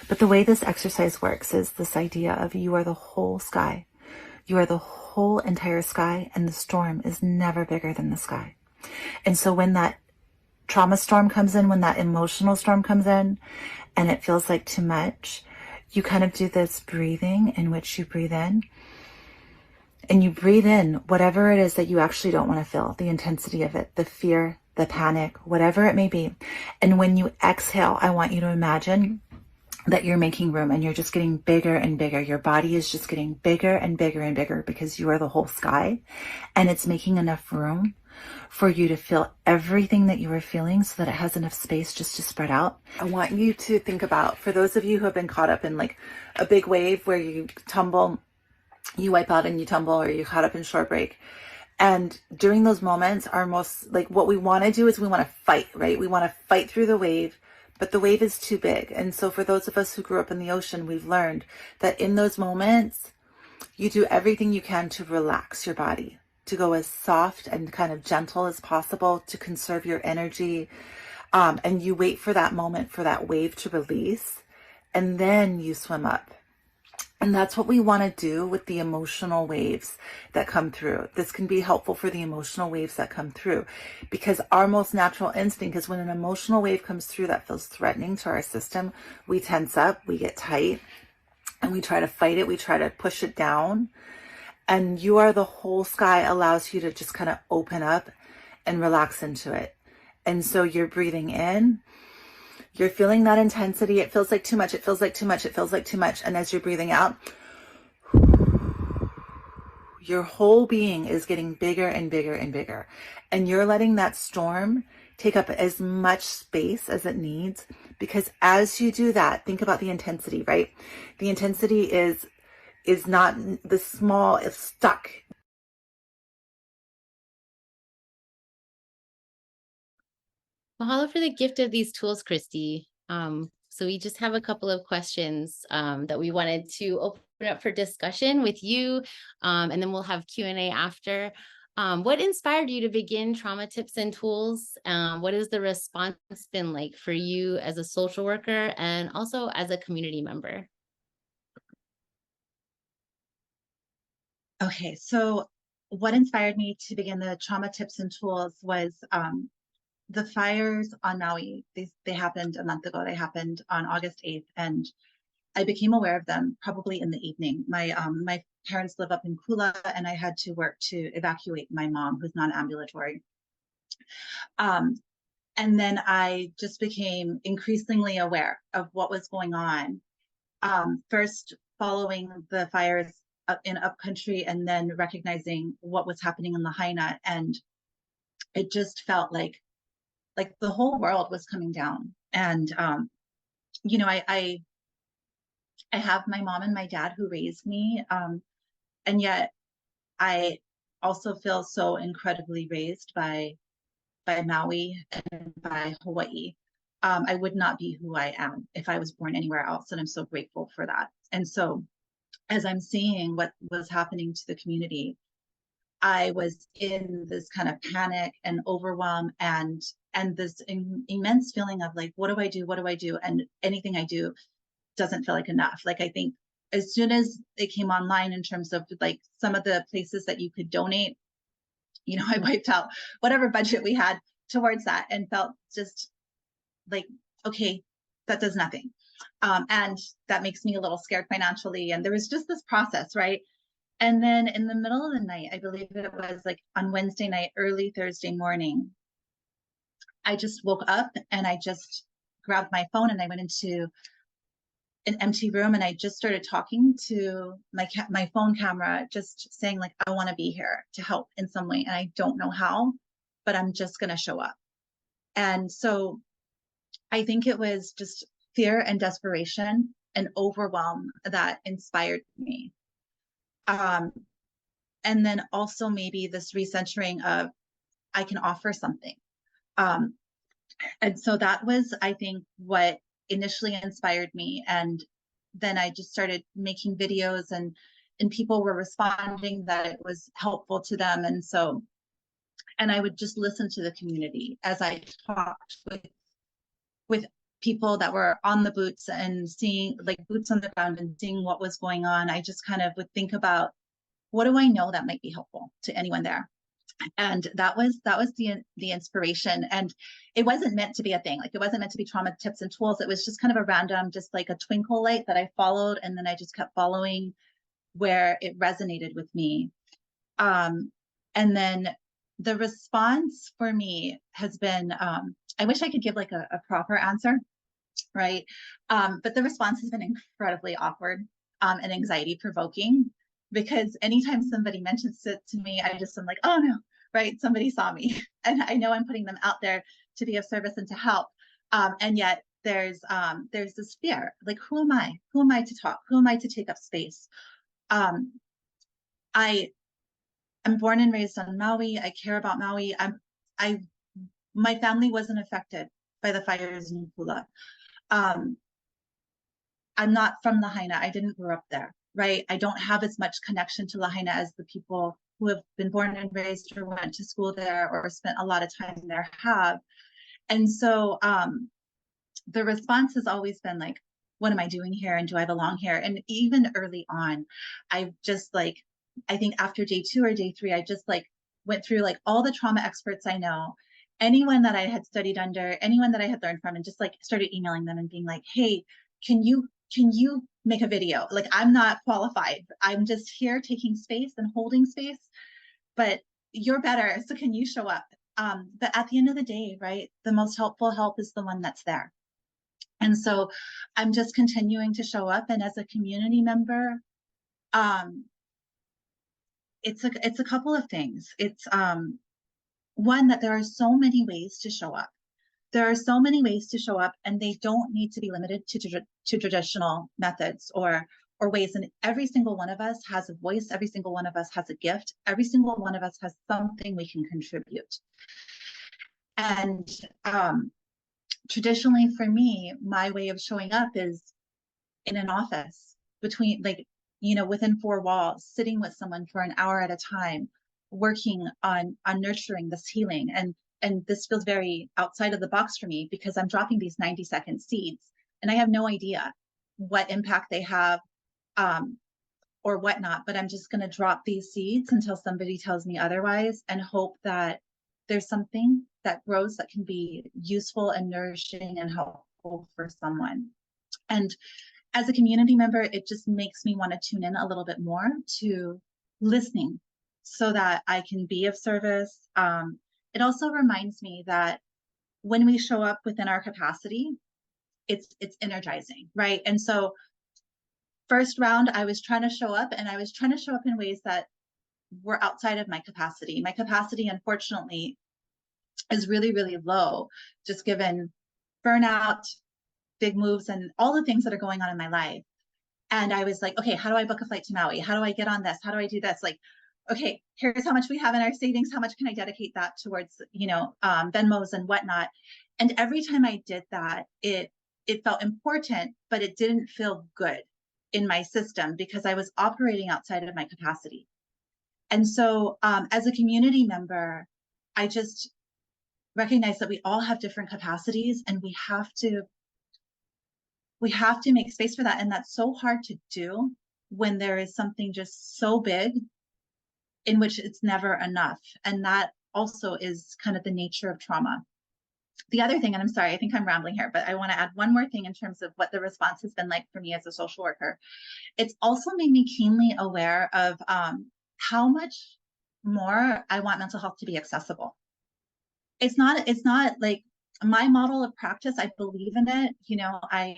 But the way this exercise works is this idea of you are the whole sky. You are the whole entire sky, and the storm is never bigger than the sky. And so when that trauma storm comes in, when that emotional storm comes in, and it feels like too much, you kind of do this breathing in which you breathe in, and you breathe in whatever it is that you actually don't want to feel, the intensity of it, the fear, the panic, whatever it may be. And when you exhale, I want you to imagine that you're making room, and you're just getting bigger and bigger. Your body is just getting bigger and bigger and bigger, because you are the whole sky, and it's making enough room for you to feel everything that you are feeling, so that it has enough space just to spread out. I want you to think about, for those of you who have been caught up in like a big wave where you tumble, you wipe out and you tumble, or you're caught up in short break. And during those moments, our most, like, what we want to do is we want to fight, right? We want to fight through the wave, but the wave is too big. And so for those of us who grew up in the ocean, we've learned that in those moments, you do everything you can to relax your body, to go as soft and kind of gentle as possible, to conserve your energy. And you wait for that moment, for that wave to release, and then you swim up. And that's what we want to do with the emotional waves that come through. This can be helpful for the emotional waves that come through, because our most natural instinct is when an emotional wave comes through that feels threatening to our system, we tense up, we get tight, and we try to fight it, we try to push it down. And you are the whole sky allows you to just kind of open up and relax into it. And so you're breathing in, you're feeling that intensity. It feels like too much. It feels like too much. It feels like too much. And as you're breathing out, your whole being is getting bigger and bigger and bigger. And you're letting that storm take up as much space as it needs. Because as you do that, think about the intensity, right? The intensity is not the small, it's stuck. Mahalo for the gift of these tools, Christy. So we just have a couple of questions that we wanted to open up for discussion with you, and then we'll have Q&A after. What inspired you to begin Trauma Tips and Tools? What has the response been like for you as a social worker and also as a community member? Okay, so what inspired me to begin the Trauma Tips and Tools was the fires on Maui. They happened a month ago. They happened on August 8th, and I became aware of them probably in the evening. My parents live up in Kula, and I had to work to evacuate my mom, who's non-ambulatory. And then I just became increasingly aware of what was going on. First, following the fires in upcountry, and then recognizing what was happening in Lahaina, and it just felt like the whole world was coming down. And you know, I have my mom and my dad who raised me, and yet I also feel so incredibly raised by Maui and by Hawaii. I would not be who I am if I was born anywhere else, and I'm so grateful for that. And so as I'm seeing what was happening to the community, I was in this kind of panic and overwhelm and this immense feeling of like, what do I do? What do I do? And anything I do doesn't feel like enough. Like, I think as soon as it came online in terms of like some of the places that you could donate, you know, I wiped out whatever budget we had towards that and felt just like, okay, that does nothing. And that makes me a little scared financially. And there was just this process, right? And then in the middle of the night, I believe it was like on Wednesday night, early Thursday morning, I just woke up and I just grabbed my phone and I went into an empty room and I just started talking to my phone camera, just saying like, I want to be here to help in some way. And I don't know how, but I'm just going to show up. And so I think it was just fear and desperation and overwhelm that inspired me. And then also maybe this recentering of I can offer something. And so that was, I think, what initially inspired me. And then I just started making videos and people were responding that it was helpful to them. And so, and I would just listen to the community as I talked with people that were on the boots and seeing like boots on the ground and seeing what was going on. I just kind of would think about, what do I know that might be helpful to anyone there? And that was the inspiration. And it wasn't meant to be a thing. Like, it wasn't meant to be Trauma Tips and Tools. It was just kind of a random, just like a twinkle light that I followed. And then I just kept following where it resonated with me. And then the response for me has been, I wish I could give like a proper answer, right? But the response has been incredibly awkward and anxiety provoking, because anytime somebody mentions it to me, I just am like, oh no, right? Somebody saw me. And I know I'm putting them out there to be of service and to help. And yet there's this fear, like, who am I? Who am I to talk? Who am I to take up space? I'm born and raised on Maui. I care about Maui. My family wasn't affected by the fires in Kula. I'm not from Lahaina. I didn't grow up there, right? I don't have as much connection to Lahaina as the people who have been born and raised or went to school there or spent a lot of time there have. And so the response has always been like, what am I doing here? And do I belong here? And even early on, I just like, I think after day 2 or day 3, I just like went through like all the trauma experts I know, anyone that I had studied under, anyone that I had learned from, and just like started emailing them and being like, hey, can you make a video. Like, I'm not qualified. I'm just here taking space and holding space, but you're better. So can you show up? But at the end of the day, right, the most helpful help is the one that's there. And so I'm just continuing to show up. And as a community member, it's a couple of things. It's one, that there are so many ways to show up. There are so many ways to show up, and they don't need to be limited to traditional methods or ways. And every single one of us has a voice. Every single one of us has a gift. Every single one of us has something we can contribute. And traditionally for me, my way of showing up is in an office, between, like, you know, within four walls, sitting with someone for an hour at a time, working on nurturing this healing. And this feels very outside of the box for me, because I'm dropping these 90-second seeds and I have no idea what impact they have or whatnot, but I'm just going to drop these seeds until somebody tells me otherwise, and hope that there's something that grows that can be useful and nourishing and helpful for someone. And as a community member, it just makes me want to tune in a little bit more to listening so that I can be of service. It also reminds me that when we show up within our capacity, it's energizing, right? And so first round, I was trying to show up, and I was trying to show up in ways that were outside of my capacity. My capacity, unfortunately, is really, really low, just given burnout, big moves, and all the things that are going on in my life. And I was like, okay, how do I book a flight to Maui? How do I get on this? How do I do this? Like, okay, here's how much we have in our savings. How much can I dedicate that towards, you know, Venmos and whatnot? And every time I did that, it felt important, but it didn't feel good in my system because I was operating outside of my capacity. And so as a community member, I just recognize that we all have different capacities, and we have to make space for that. And that's so hard to do when there is something just so big in which it's never enough. And that also is kind of the nature of trauma. The other thing, and I'm sorry, I think I'm rambling here, but I want to add one more thing in terms of what the response has been like for me as a social worker. It's also made me keenly aware of how much more I want mental health to be accessible. It's not like my model of practice. I believe in it. You know, I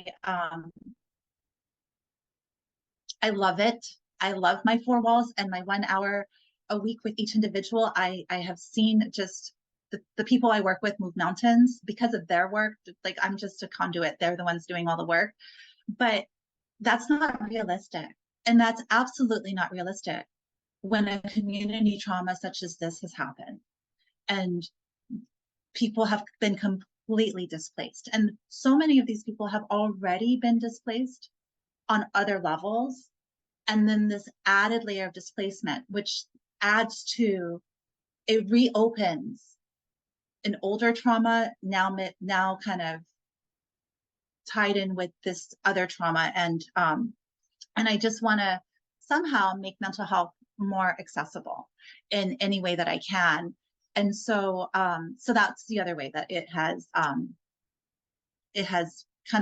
love it. I love my four walls and my 1 hour a week with each individual. I have seen just the people I work with move mountains because of their work. Like, I'm just a conduit. They're the ones doing all the work. But that's not realistic. And that's absolutely not realistic when a community trauma such as this has happened. And people have been completely displaced. And so many of these people have already been displaced on other levels. And then this added layer of displacement, which adds to, it reopens an older trauma now kind of tied in with this other trauma. And I just want to somehow make mental health more accessible in any way that I can. And so so that's the other way that it has kind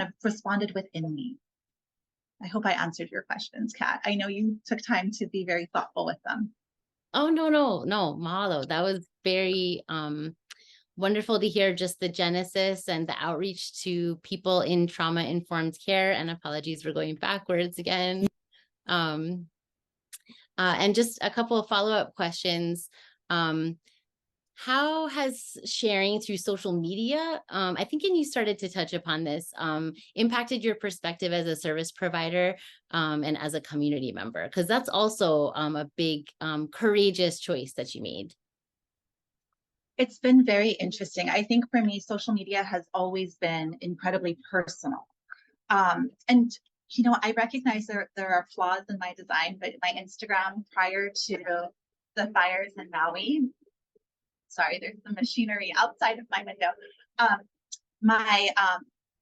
of responded within me. I hope I answered your questions, Kat. I know you took time to be very thoughtful with them. Oh, no, mahalo. That was very wonderful to hear just the genesis and the outreach to people in trauma-informed care. And apologies for going backwards again. And just a couple of follow-up questions. How has sharing through social media, I think you started to touch upon this, impacted your perspective as a service provider and as a community member? Because that's also a big, courageous choice that you made. It's been very interesting. I think for me, social media has always been incredibly personal. And, you know, I recognize there are flaws in my design, but my Instagram prior to the fires in Maui, sorry, there's some machinery outside of my window. My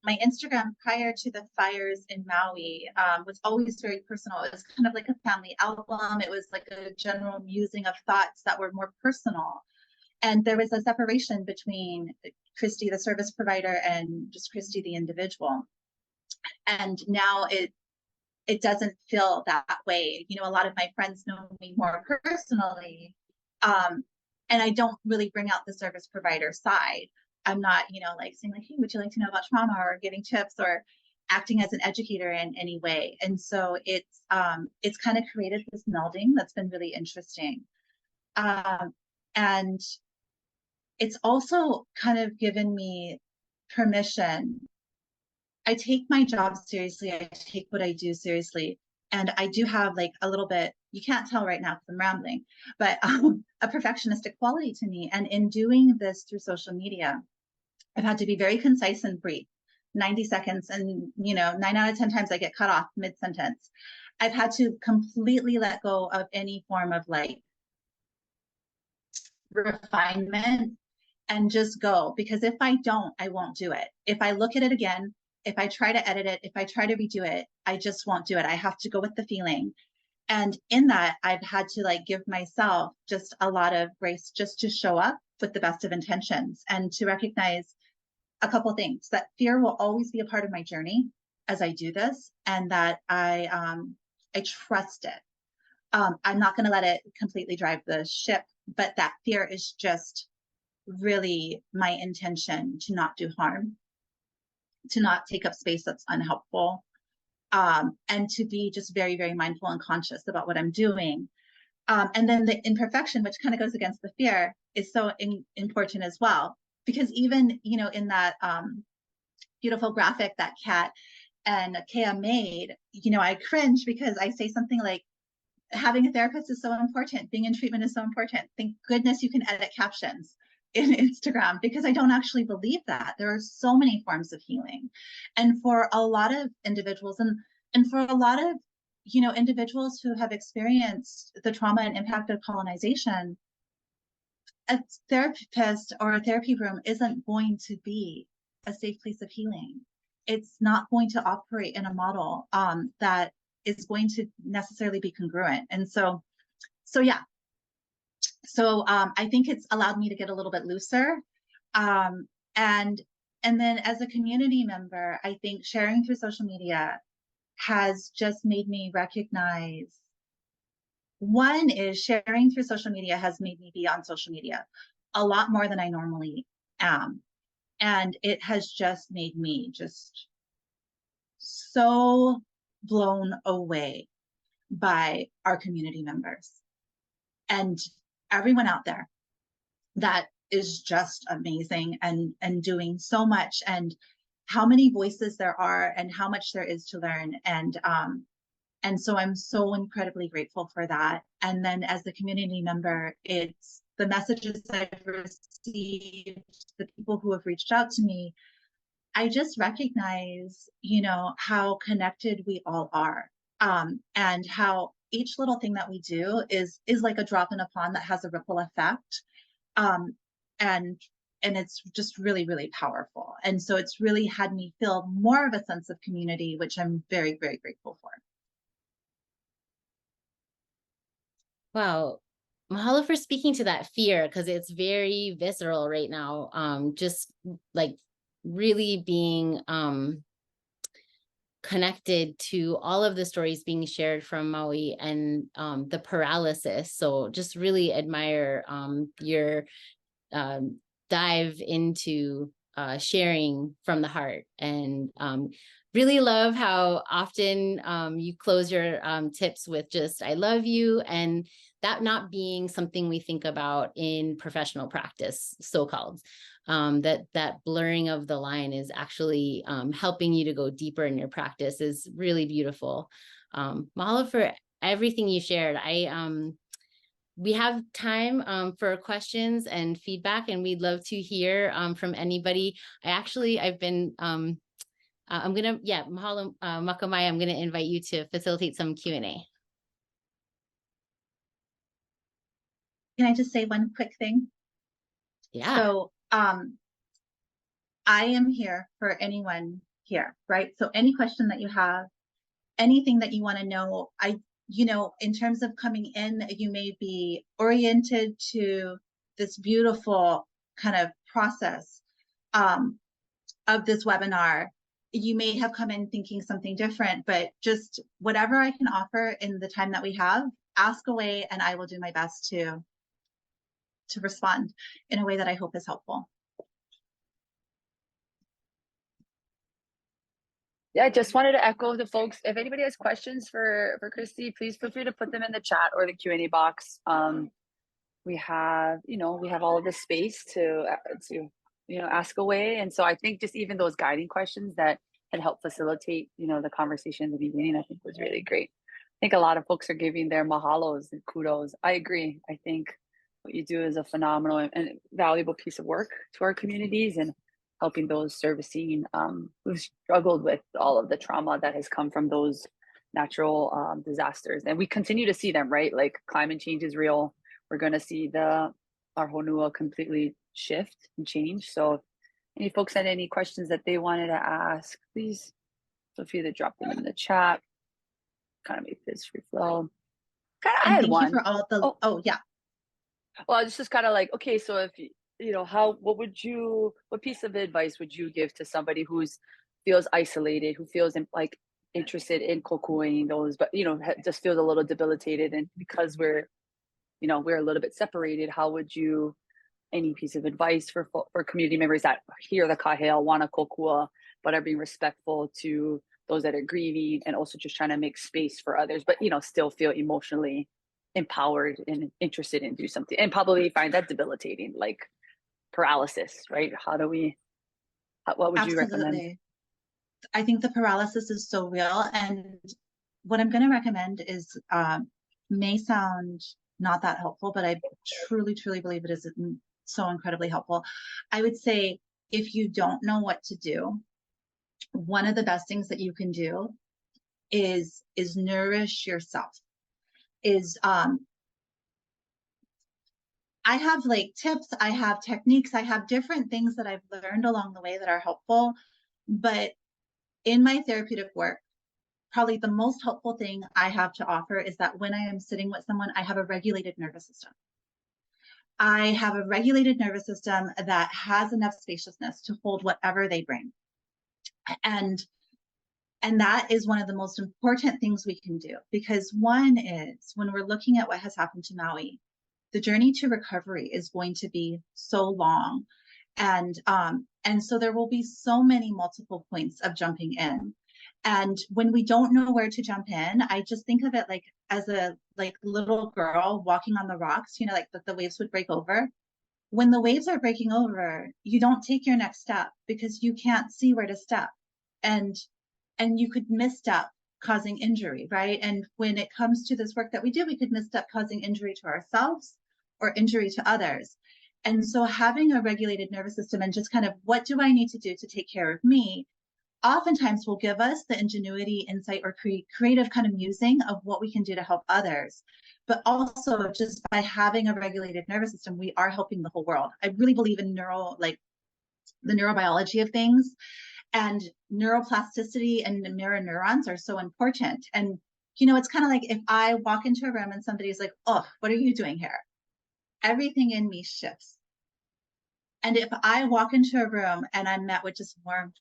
Instagram prior to the fires in Maui was always very personal. It was kind of like a family album. It was like a general musing of thoughts that were more personal. And there was a separation between Christy, the service provider, and just Christy, the individual. And now it it doesn't feel that way. You know, a lot of my friends know me more personally, and I don't really bring out the service provider side. I'm not, you know, like saying like, hey, would you like to know about trauma, or giving tips, or acting as an educator in any way. And so it's kind of created this melding that's been really interesting. And it's also kind of given me permission. I take my job seriously. I take what I do seriously. And I do have like a little bit, you can't tell right now because I'm rambling, but a perfectionistic quality to me. And in doing this through social media, I've had to be very concise and brief, 90 seconds. And, you know, 9 out of 10 times I get cut off mid-sentence. I've had to completely let go of any form of like refinement and just go, because if I don't, I won't do it. If I look at it again, if I try to edit it, if I try to redo it, I just won't do it. I have to go with the feeling. And in that, I've had to like give myself just a lot of grace just to show up with the best of intentions and to recognize a couple things, that fear will always be a part of my journey as I do this, and that I trust it. I'm not going to let it completely drive the ship, but that fear is just really my intention to not do harm, to not take up space that's unhelpful, and to be just very, very mindful and conscious about what I'm doing. And then the imperfection, which kind of goes against the fear, is so important as well. Because even, you know, in that beautiful graphic that Kat and Kea made, you know, I cringe because I say something like, having a therapist is so important. Being in treatment is so important. Thank goodness you can edit captions in Instagram, because I don't actually believe that. There are so many forms of healing. And for a lot of individuals, and for a lot of, you know, individuals who have experienced the trauma and impact of colonization, a therapist or a therapy room isn't going to be a safe place of healing. It's not going to operate in a model that is going to necessarily be congruent. And so yeah. So I think it's allowed me to get a little bit looser. And then as a community member, I think sharing through social media has just made me recognize, one is sharing through social media has made me be on social media a lot more than I normally am. And it has just made me just so blown away by our community members and everyone out there that is just amazing and doing so much, and how many voices there are and how much there is to learn. And so I'm so incredibly grateful for that. And then as a community member, it's the messages I've received, the people who have reached out to me. I just recognize, you know, how connected we all are, and how each little thing that we do is like a drop in a pond that has a ripple effect. And it's just really, really powerful. And so it's really had me feel more of a sense of community, which I'm very, very grateful for. Wow. Mahalo for speaking to that fear, because it's very visceral right now. Just like really being connected to all of the stories being shared from Maui and the paralysis. So just really admire your dive into sharing from the heart, and really love how often you close your tips with just "I love you," and that not being something we think about in professional practice, so-called. That blurring of the line is actually helping you to go deeper in your practice is really beautiful. Mahalo for everything you shared. We have time for questions and feedback, and we'd love to hear from anybody. I've been, Mahalo, Makamae, I'm gonna invite you to facilitate some Q&A. Can I just say one quick thing? Yeah. So I am here for anyone here, right? So any question that you have, anything that you want to know, you know, in terms of coming in, you may be oriented to this beautiful kind of process of this webinar. you may have come in thinking something different, but just whatever I can offer in the time that we have, ask away, and I will do my best to respond in a way that I hope is helpful. Yeah, I just wanted to echo the folks. If anybody has questions for Christy, please feel free to put them in the chat or the Q&A box. We have, we have all of this space to ask away. And so I think just even those guiding questions that had helped facilitate, the conversation in the beginning, I think was really great. I think a lot of folks are giving their mahalos and kudos. I agree. I think what you do is a phenomenal and valuable piece of work to our communities and helping those servicing who've struggled with all of the trauma that has come from those natural disasters. And we continue to see them, right? Like climate change is real. We're going to see our honua completely shift and change. So if any folks had any questions that they wanted to ask, please feel free to drop them in the chat. Kind of make this free flow. I had thank one. you for all the, yeah. Well, it's just kind of like, okay, so if what piece of advice would you give to somebody feels isolated, who feels like interested in kokuing those, but just feels a little debilitated, and because we're a little bit separated, how would you, any piece of advice for community members that hear the kahea, want to kokua, but are being respectful to those that are grieving, and also just trying to make space for others, but still feel emotionally empowered and interested in do something, and probably find that debilitating, like paralysis, right? What would you recommend? I think the paralysis is so real, and what I'm going to recommend is may sound not that helpful, but I truly believe it is so incredibly helpful. I would say, if you don't know what to do, one of the best things that you can do is nourish yourself. I have like tips, I have techniques, I have different things that I've learned along the way that are helpful. But in my therapeutic work, probably the most helpful thing I have to offer is that when I am sitting with someone, I have a regulated nervous system. I have a regulated nervous system that has enough spaciousness to hold whatever they bring. And that is one of the most important things we can do, because one is, when we're looking at what has happened to Maui, the journey to recovery is going to be so long. And so there will be so many multiple points of jumping in. And when we don't know where to jump in, I just think of it like as a little girl walking on the rocks, like the waves would break over. When the waves are breaking over, you don't take your next step because you can't see where to step. And you could misstep, causing injury, right? And when it comes to this work that we do, we could misstep causing injury to ourselves or injury to others. And so having a regulated nervous system and just kind of, what do I need to do to take care of me, oftentimes will give us the ingenuity, insight, or creative kind of musing of what we can do to help others. But also, just by having a regulated nervous system, we are helping the whole world. I really believe in the neurobiology of things, and neuroplasticity and mirror neurons are so important. And it's kind of like if I walk into a room and somebody's like, "Oh, what are you doing here?" Everything in me shifts. And if I walk into a room and I'm met with just warmth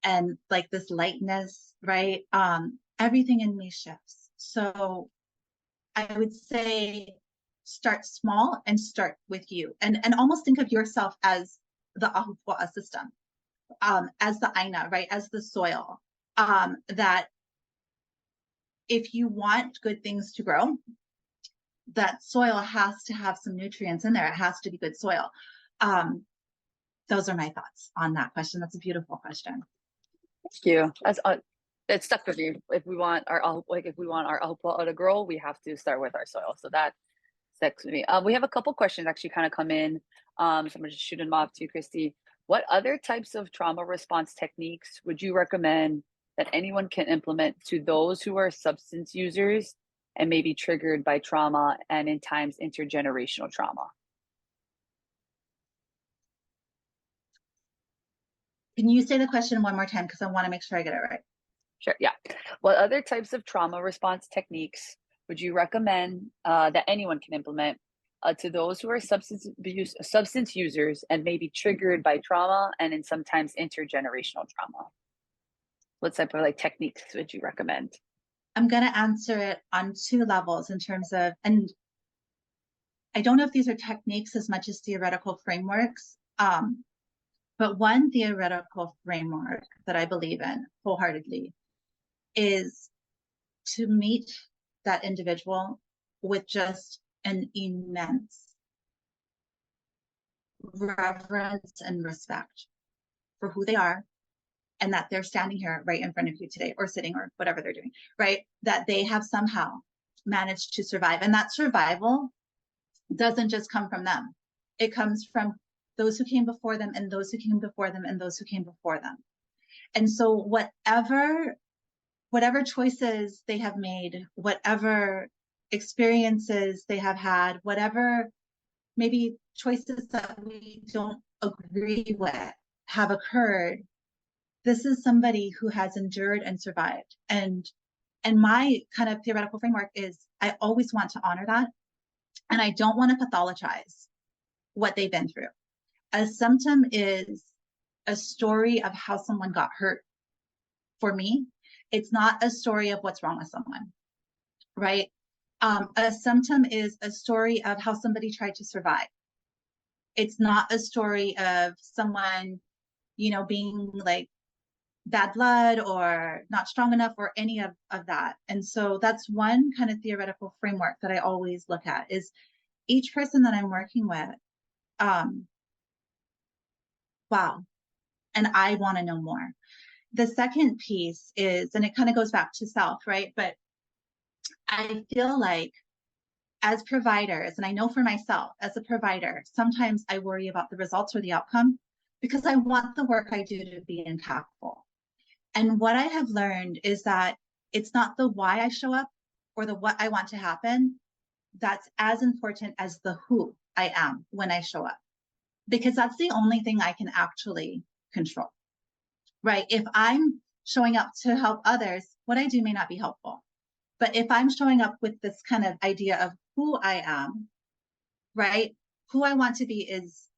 and like this lightness, right? Everything in me shifts. So I would say, start small and start with you, and almost think of yourself as the Ahupuaʻa system, as the aina, right? As the soil, that if you want good things to grow, that soil has to have some nutrients in there. It has to be good soil. Those are my thoughts on that question. That's a beautiful question. Thank you. It stuck with me. If we want our Ahupuaʻa to grow, we have to start with our soil. So that sticks with me. We have a couple questions actually kind of come in. So I'm gonna just shoot them off to you, Christy. What other types of trauma response techniques would you recommend that anyone can implement to those who are substance users and may be triggered by trauma, and in times intergenerational trauma? Can you say the question one more time? Because I want to make sure I get it right. Sure, yeah. What other types of trauma response techniques would you recommend that anyone can implement to those who are substance users and may be triggered by trauma, and in sometimes intergenerational trauma? What type of like techniques would you recommend? I'm going to answer it on 2 levels in terms of, and I don't know if these are techniques as much as theoretical frameworks, but one theoretical framework that I believe in wholeheartedly is to meet that individual with just an immense reverence and respect for who they are, and that they're standing here right in front of you today, or sitting, or whatever they're doing, right? That they have somehow managed to survive. And that survival doesn't just come from them. It comes from those who came before them, and those who came before them, and those who came before them. And so whatever choices they have made, whatever experiences they have had, whatever maybe choices that we don't agree with have occurred, this is somebody who has endured and survived. And my kind of theoretical framework is I always want to honor that. And I don't want to pathologize what they've been through. A symptom is a story of how someone got hurt. For me, it's not a story of what's wrong with someone, right? A symptom is a story of how somebody tried to survive. It's not a story of someone, being like bad blood or not strong enough or any of that. And so that's one kind of theoretical framework that I always look at, is each person that I'm working with, wow, and I want to know more. The second piece is, and it kind of goes back to self, right? But I feel like as providers, and I know for myself as a provider, sometimes I worry about the results or the outcome because I want the work I do to be impactful. And what I have learned is that it's not the why I show up or the what I want to happen that's as important as the who I am when I show up, because that's the only thing I can actually control, right? If I'm showing up to help others, what I do may not be helpful. But if I'm showing up with this kind of idea of who I am, right? Who I want to be is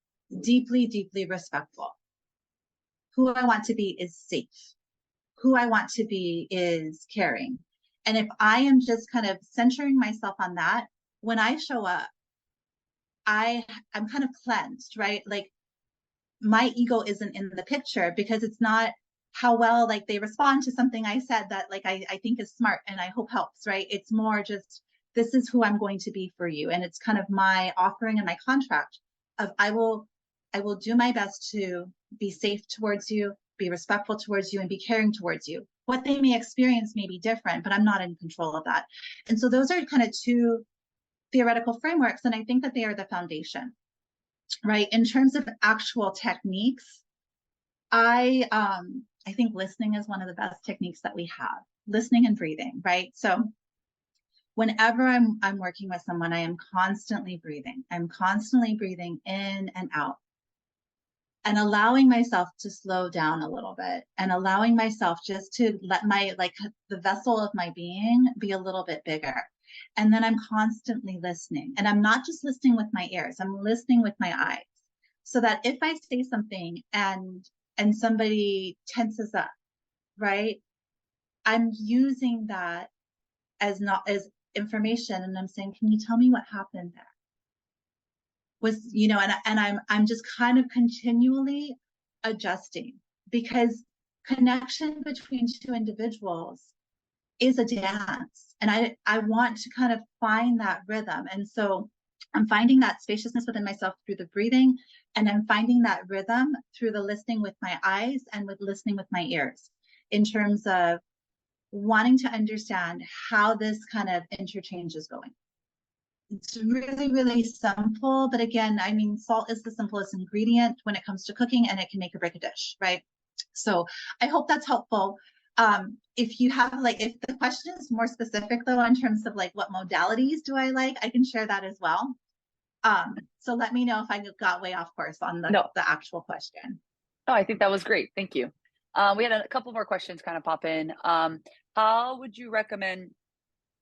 deeply, deeply respectful. Who I want to be is safe. Who I want to be is caring. And if I am just kind of centering myself on that, when I show up, I'm kind of cleansed, right? Like my ego isn't in the picture because it's not how well like they respond to something I said that like I think is smart and I hope helps, right? It's more just, this is who I'm going to be for you. And it's kind of my offering and my contract of I will do my best to be safe towards you, be respectful towards you, and be caring towards you. What they may experience may be different, but I'm not in control of that. And so those are kind of 2 theoretical frameworks, and I think that they are the foundation, right? In terms of actual techniques, I think listening is one of the best techniques that we have. Listening and breathing, right? So whenever I'm working with someone, I am constantly breathing. I'm constantly breathing in and out, and allowing myself to slow down a little bit, and allowing myself just to let my, like the vessel of my being be a little bit bigger. And then I'm constantly listening, and I'm not just listening with my ears, I'm listening with my eyes, so that if I say something and somebody tenses up, right? I'm using that as not as information, and I'm saying, can you tell me what happened there? Was, and I'm just kind of continually adjusting, because connection between 2 individuals is a dance, and I want to kind of find that rhythm. And so I'm finding that spaciousness within myself through the breathing, and I'm finding that rhythm through the listening with my eyes and with listening with my ears, in terms of wanting to understand how this kind of interchange is going. It's really, really simple. But again, I mean, salt is the simplest ingredient when it comes to cooking, and it can make or break a dish, right? So I hope that's helpful. If you have if the question is more specific though, in terms of like what modalities do I like, I can share that as well. So let me know if I got way off course on the actual question. Oh, I think that was great. Thank you. We had a couple more questions kind of pop in. How would you recommend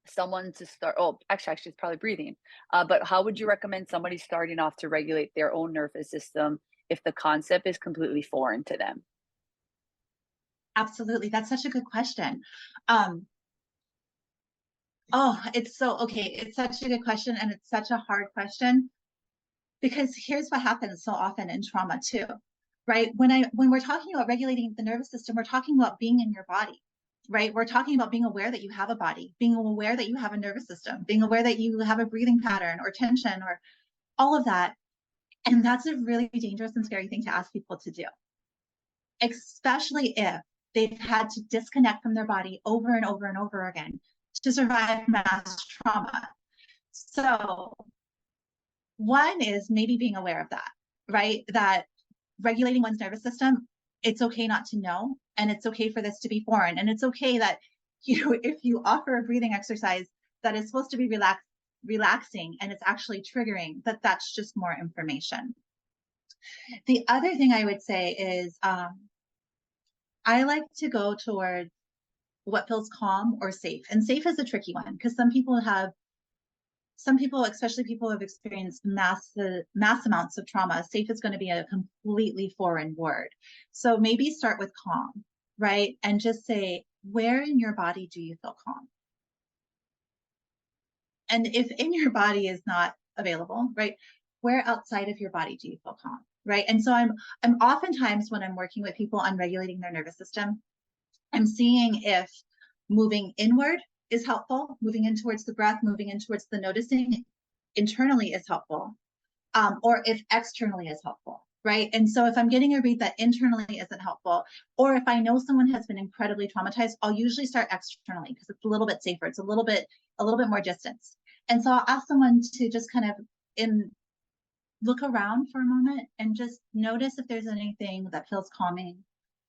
someone to start? Oh, actually it's probably breathing. But how would you recommend somebody starting off to regulate their own nervous system if the concept is completely foreign to them? Absolutely. That's such a good question. Oh, it's so, okay. It's such a good question, and it's such a hard question, because here's what happens so often in trauma too, right? When we're talking about regulating the nervous system, we're talking about being in your body, right? We're talking about being aware that you have a body, being aware that you have a nervous system, being aware that you have a breathing pattern or tension or all of that. And that's a really dangerous and scary thing to ask people to do, especially if they've had to disconnect from their body over and over and over again to survive mass trauma. So one is maybe being aware of that, right? That regulating one's nervous system, it's okay not to know, and it's okay for this to be foreign. And it's okay that if you offer a breathing exercise that is supposed to be relaxing and it's actually triggering, that's just more information. The other thing I would say is I like to go towards what feels calm or safe. And safe is a tricky one, because some people, especially people who have experienced mass amounts of trauma, safe is going to be a completely foreign word. So maybe start with calm, right? And just say, where in your body do you feel calm? And if in your body is not available, right, where outside of your body do you feel calm, right? And so I'm oftentimes, when I'm working with people on regulating their nervous system, I'm seeing if moving inward is helpful, moving in towards the breath, moving in towards the noticing internally is helpful, or if externally is helpful, right? And so if I'm getting a read that internally isn't helpful, or if I know someone has been incredibly traumatized, I'll usually start externally, because it's a little bit safer. It's a little bit more distance. And so I'll ask someone to just kind of look around for a moment and just notice if there's anything that feels calming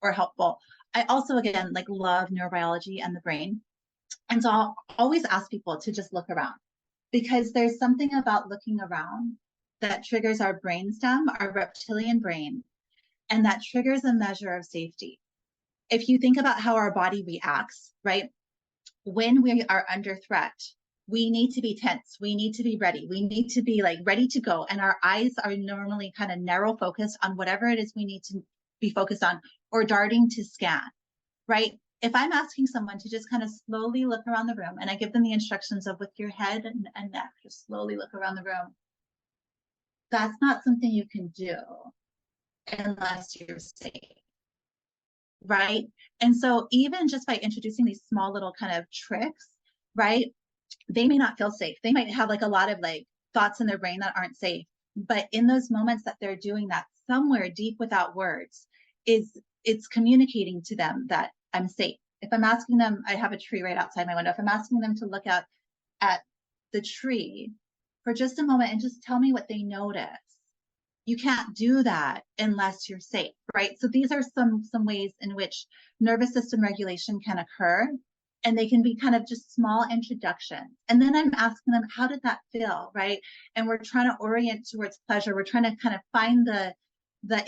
or helpful. I also, again, like, love neurobiology and the brain. And so I'll always ask people to just look around, because there's something about looking around that triggers our brainstem, our reptilian brain, and that triggers a measure of safety. If you think about how our body reacts, right? When we are under threat, we need to be tense. We need to be ready. We need to be like ready to go. And our eyes are normally kind of narrow focused on whatever it is we need to be focused on, or darting to scan, right? If I'm asking someone to just kind of slowly look around the room, and I give them the instructions of with your head and neck, just slowly look around the room, that's not something you can do unless you're safe, right? And so even just by introducing these small little kind of tricks, right, they may not feel safe. They might have like a lot of like thoughts in their brain that aren't safe. But in those moments that they're doing that, somewhere deep without words, it's communicating to them that I'm safe. If I'm asking them, I have a tree right outside my window. If I'm asking them to look out at the tree for just a moment and just tell me what they notice, you can't do that unless you're safe, right? So these are some ways in which nervous system regulation can occur, and they can be kind of just small introductions. And then I'm asking them, how did that feel, right? And we're trying to orient towards pleasure. We're trying to kind of find the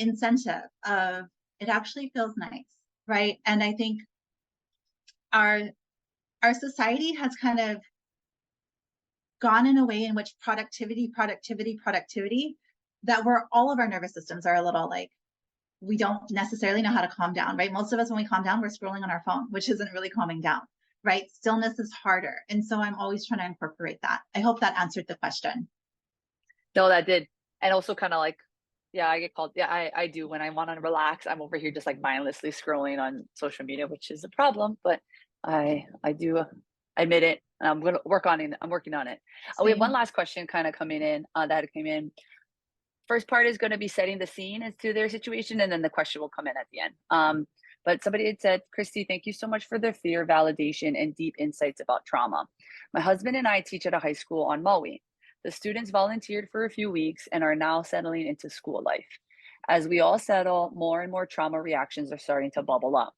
incentive of, it actually feels nice, right? And I think our society has kind of gone in a way in which productivity, that where all of our nervous systems are a little like, we don't necessarily know how to calm down, right? Most of us, when we calm down, we're scrolling on our phone, which isn't really calming down, right? Stillness is harder. And so I'm always trying to incorporate that. I hope that answered the question. No, that did. And also kind of like, yeah, I get called. Yeah, I do. When I want to relax, I'm over here just like mindlessly scrolling on social media, which is a problem, but I do admit it. And I'm going to work on it. I'm working on it. We have one last question kind of coming in that came in. First part is going to be setting the scene as to their situation, and then the question will come in at the end. But somebody had said, Christy, thank you so much for the fear validation and deep insights about trauma. My husband and I teach at a high school on Maui. The students volunteered for a few weeks and are now settling into school life. As we all settle, more and more trauma reactions are starting to bubble up.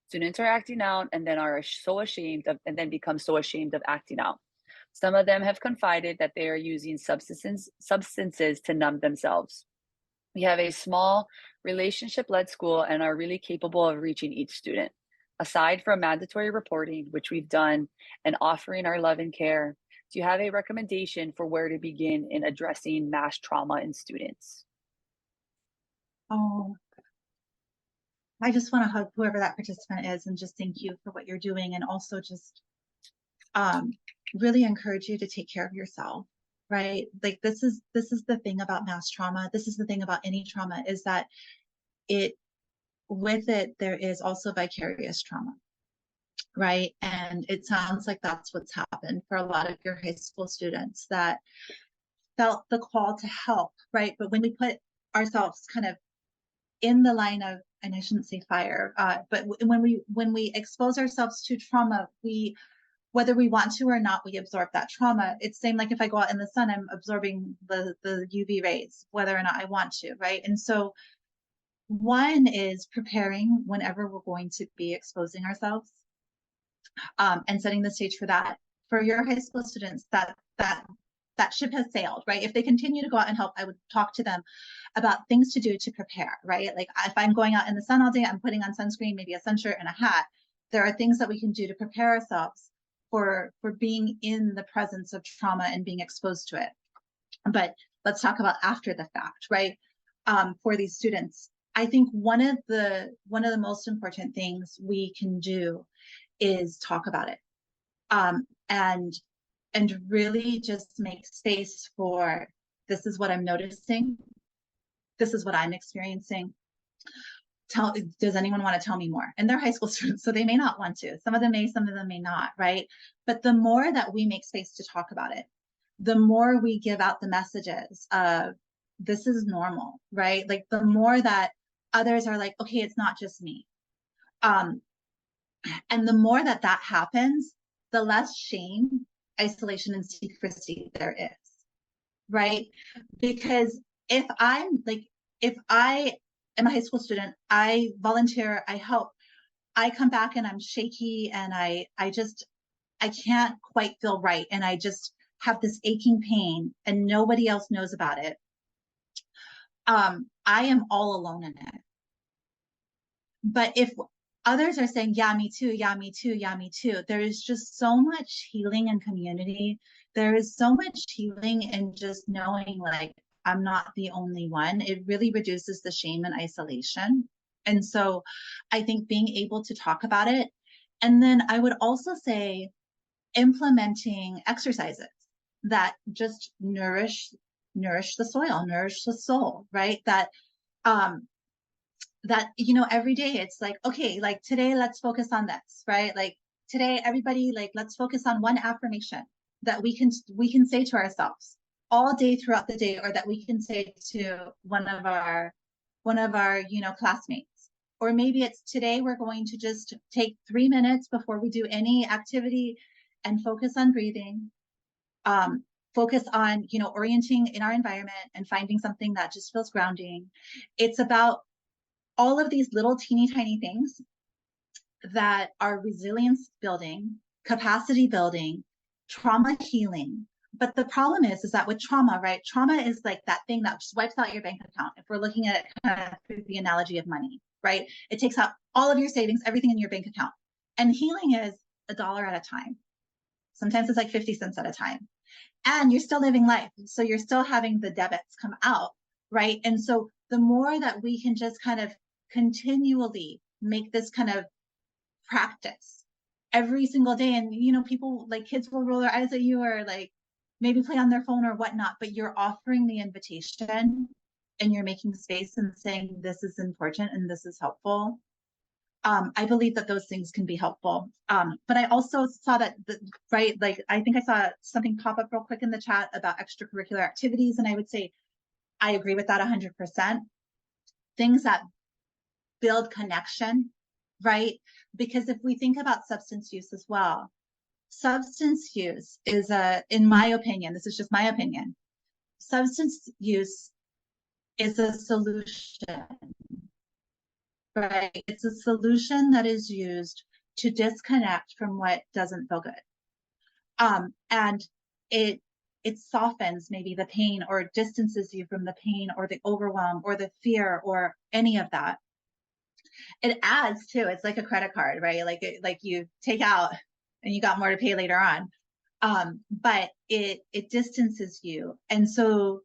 Students are acting out and then become so ashamed of acting out. Some of them have confided that they are using substances to numb themselves. We have a small relationship-led school and are really capable of reaching each student. Aside from mandatory reporting, which we've done, and offering our love and care, do you have a recommendation for where to begin in addressing mass trauma in students? Oh, I just want to hug whoever that participant is and just thank you for what you're doing, and also just really encourage you to take care of yourself, right? Like this is the thing about mass trauma. This is the thing about any trauma, is that with it there is also vicarious trauma, right? And it sounds like that's what's happened for a lot of your high school students that felt the call to help, right? But when we put ourselves kind of in the line of, and I shouldn't say fire, but when we expose ourselves to trauma, whether we want to or not, we absorb that trauma. It's same like if I go out in the sun, I'm absorbing the UV rays, whether or not I want to, right? And so one is preparing whenever we're going to be exposing ourselves, and setting the stage for that. For your high school students, that ship has sailed, right? If they continue to go out and help, I would talk to them about things to do to prepare, right? Like if I'm going out in the sun all day, I'm putting on sunscreen, maybe a sun shirt and a hat. There are things that we can do to prepare ourselves for being in the presence of trauma and being exposed to it. But let's talk about after the fact, right? For these students, I think one of the most important things we can do is talk about it, and really just make space for, this is what I'm noticing, this is what I'm experiencing. Does anyone want to tell me more? And they're high school students, so they may not want to. Some of them may, some of them may not, right? But the more that we make space to talk about it, the more we give out the messages of this is normal, right? Like the more that others are like, okay, it's not just me. And the more that happens, the less shame, isolation, and secrecy there is, right? Because if I am a high school student, I volunteer, I help, I come back and I'm shaky and I can't quite feel right, and I just have this aching pain and nobody else knows about it, I am all alone in it. But if others are saying, yeah, me too, yeah, me too, yeah, me too, there is just so much healing in community. There is so much healing in just knowing, like, I'm not the only one. It really reduces the shame and isolation. And so I think being able to talk about it, and then I would also say implementing exercises that just nourish the soil, nourish the soul, right? That every day it's like, okay, like today, let's focus on this, right? Like today, everybody, like, let's focus on one affirmation that we can say to ourselves all day throughout the day, or that we can say to one of our classmates. Or maybe it's today we're going to just take 3 minutes before we do any activity and focus on breathing, focus on, orienting in our environment and finding something that just feels grounding. It's about all of these little teeny tiny things that are resilience building, capacity building, trauma healing. But the problem is that with trauma, right? Trauma is like that thing that just wipes out your bank account. If we're looking at it kind of through the analogy of money, right? It takes out all of your savings, everything in your bank account. And healing is $1 at a time. Sometimes it's like 50 cents at a time. And you're still living life. So you're still having the debits come out, right? And so the more that we can just kind of continually make this kind of practice every single day, and people, like, kids will roll their eyes at you, or like maybe play on their phone or whatnot, but you're offering the invitation and you're making space and saying, this is important and this is helpful. I believe that those things can be helpful. But I also saw that, right, like, I think I saw something pop up real quick in the chat about extracurricular activities. And I would say, I agree with that 100%. Things that build connection, right? Because if we think about substance use as well, substance use is in my opinion, this is just my opinion, substance use is a solution, right? It's a solution that is used to disconnect from what doesn't feel good. And it softens maybe the pain, or distances you from the pain or the overwhelm or the fear or any of that. It adds to, it's like a credit card, right? Like you take out and you got more to pay later on. But it distances you. And so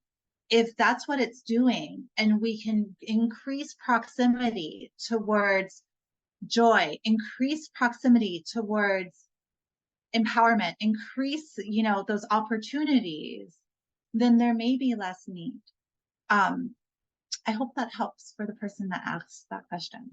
if that's what it's doing, and we can increase proximity towards joy, increase proximity towards empowerment, increase, you know, those opportunities, then there may be less need. I hope that helps for the person that asked that question.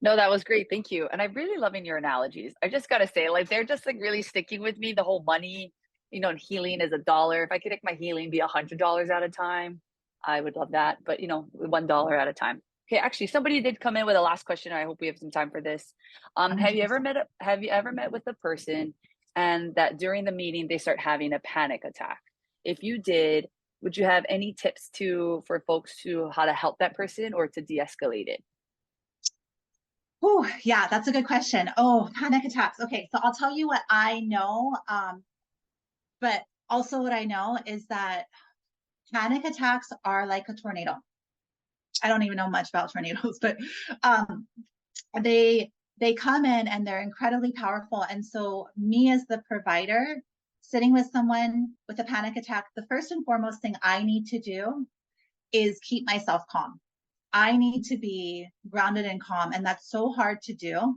No, that was great. Thank you. And I'm really loving your analogies. I just got to say, like, they're just like really sticking with me. The whole money, you know, and healing is $1. If I could make my healing be $100 at a time, I would love that. But, you know, $1 at a time. Okay, actually, somebody did come in with a last question. I hope we have some time for this. Have you ever met with a person and that during the meeting they start having a panic attack? If you did, would you have any tips for folks to how to help that person or to de-escalate it? Oh, yeah, that's a good question. Oh, panic attacks. Okay, so I'll tell you what I know. But also what I know is that panic attacks are like a tornado. I don't even know much about tornadoes, but they come in and they're incredibly powerful. And so me as the provider, sitting with someone with a panic attack, the first and foremost thing I need to do is keep myself calm. I need to be grounded and calm. And that's so hard to do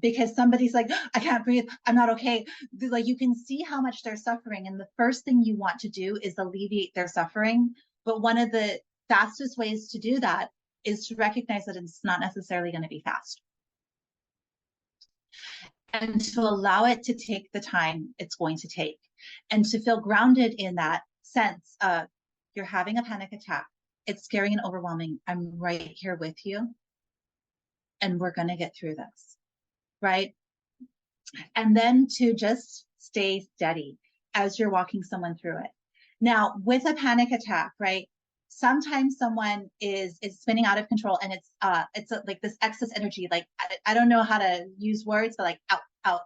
because somebody's like, I can't breathe, I'm not okay. Like, you can see how much they're suffering. And the first thing you want to do is alleviate their suffering. But one of the fastest ways to do that is to recognize that it's not necessarily going to be fast. And to allow it to take the time it's going to take. And to feel grounded in that sense of, you're having a panic attack. It's scary and overwhelming. I'm right here with you. And we're going to get through this. Right? And then to just stay steady as you're walking someone through it. Now, with a panic attack, right? Sometimes someone is spinning out of control, and it's like this excess energy. Like, I don't know how to use words, but like out,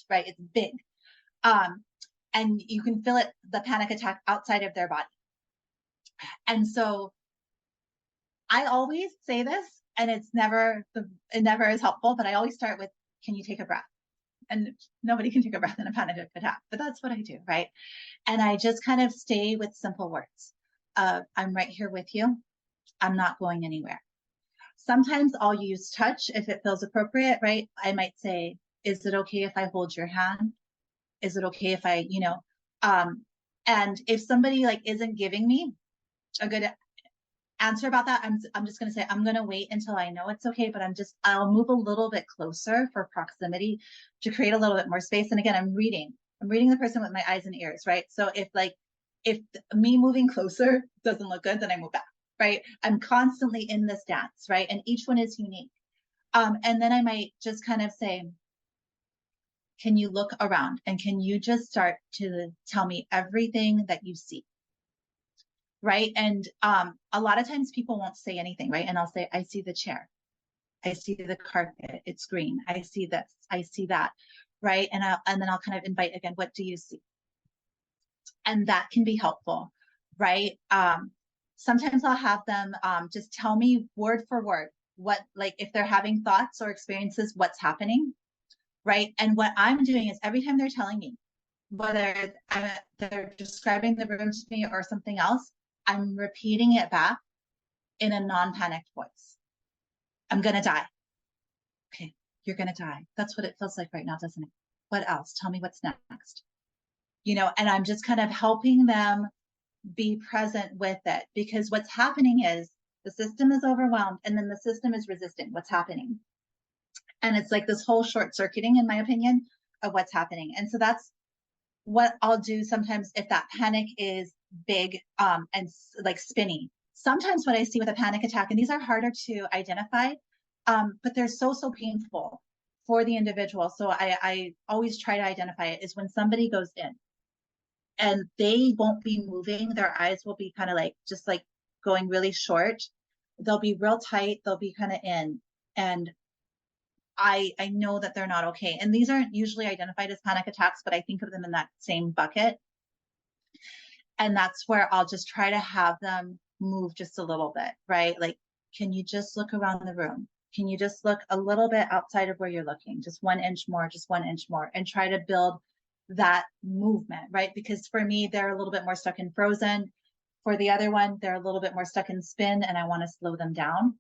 right? It's big. And you can feel it, the panic attack outside of their body. And so I always say this, and it never is helpful, but I always start with, can you take a breath? And nobody can take a breath in a panic attack, but that's what I do, right? And I just kind of stay with simple words. I'm right here with you. I'm not going anywhere. Sometimes I'll use touch if it feels appropriate, right? I might say, is it okay if I hold your hand? Is it okay if I, you know, and if somebody like isn't giving me a good answer about that, I'm just going to say, I'm going to wait until I know it's okay, but I'll move a little bit closer for proximity to create a little bit more space. And again, I'm reading the person with my eyes and ears, right? So if me moving closer doesn't look good, then I move back, right? I'm constantly in this dance, right? And each one is unique. And then I might just kind of say, can you look around and can you just start to tell me everything that you see? Right. And a lot of times people won't say anything, right? And I'll say, I see the chair. I see the carpet. It's green. I see this. I see that. Right. And then I'll kind of invite again, what do you see? And that can be helpful. Right. Sometimes I'll have them just tell me word for word what, like, if they're having thoughts or experiences, what's happening. Right. And what I'm doing is every time they're telling me, whether they're describing the room to me or something else, I'm repeating it back in a non-panicked voice. I'm going to die. Okay, you're going to die. That's what it feels like right now, doesn't it? What else? Tell me what's next. You know, and I'm just kind of helping them be present with it, because what's happening is the system is overwhelmed and then the system is resisting what's happening. And it's like this whole short circuiting, in my opinion, of what's happening. And so that's what I'll do sometimes if that panic is big and like spinny. Sometimes what I see with a panic attack, and these are harder to identify, but they're so painful for the individual. So I always try to identify it, is when somebody goes in and they won't be moving, their eyes will be kind of like, just like going really short. They'll be real tight. They'll be kind of in. And I know that they're not okay. And these aren't usually identified as panic attacks, but I think of them in that same bucket. And that's where I'll just try to have them move just a little bit, right? Like, can you just look around the room? Can you just look a little bit outside of where you're looking? Just 1 inch more, just 1 inch more, and try to build that movement, right? Because for me, they're a little bit more stuck and frozen. For the other one, they're a little bit more stuck in spin and I want to slow them down.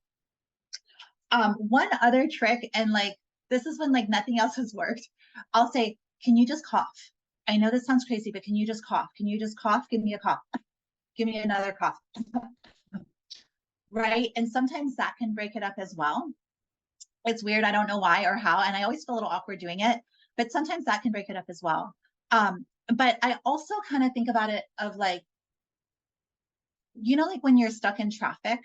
One other trick, and like, this is when like nothing else has worked. I'll say, can you just cough? I know this sounds crazy, but can you just cough? Can you just cough? Give me a cough. Give me another cough. Right? And sometimes that can break it up as well. It's weird. I don't know why or how. And I always feel a little awkward doing it, but sometimes that can break it up as well. But I also kind of think about it of like, you know, like when you're stuck in traffic,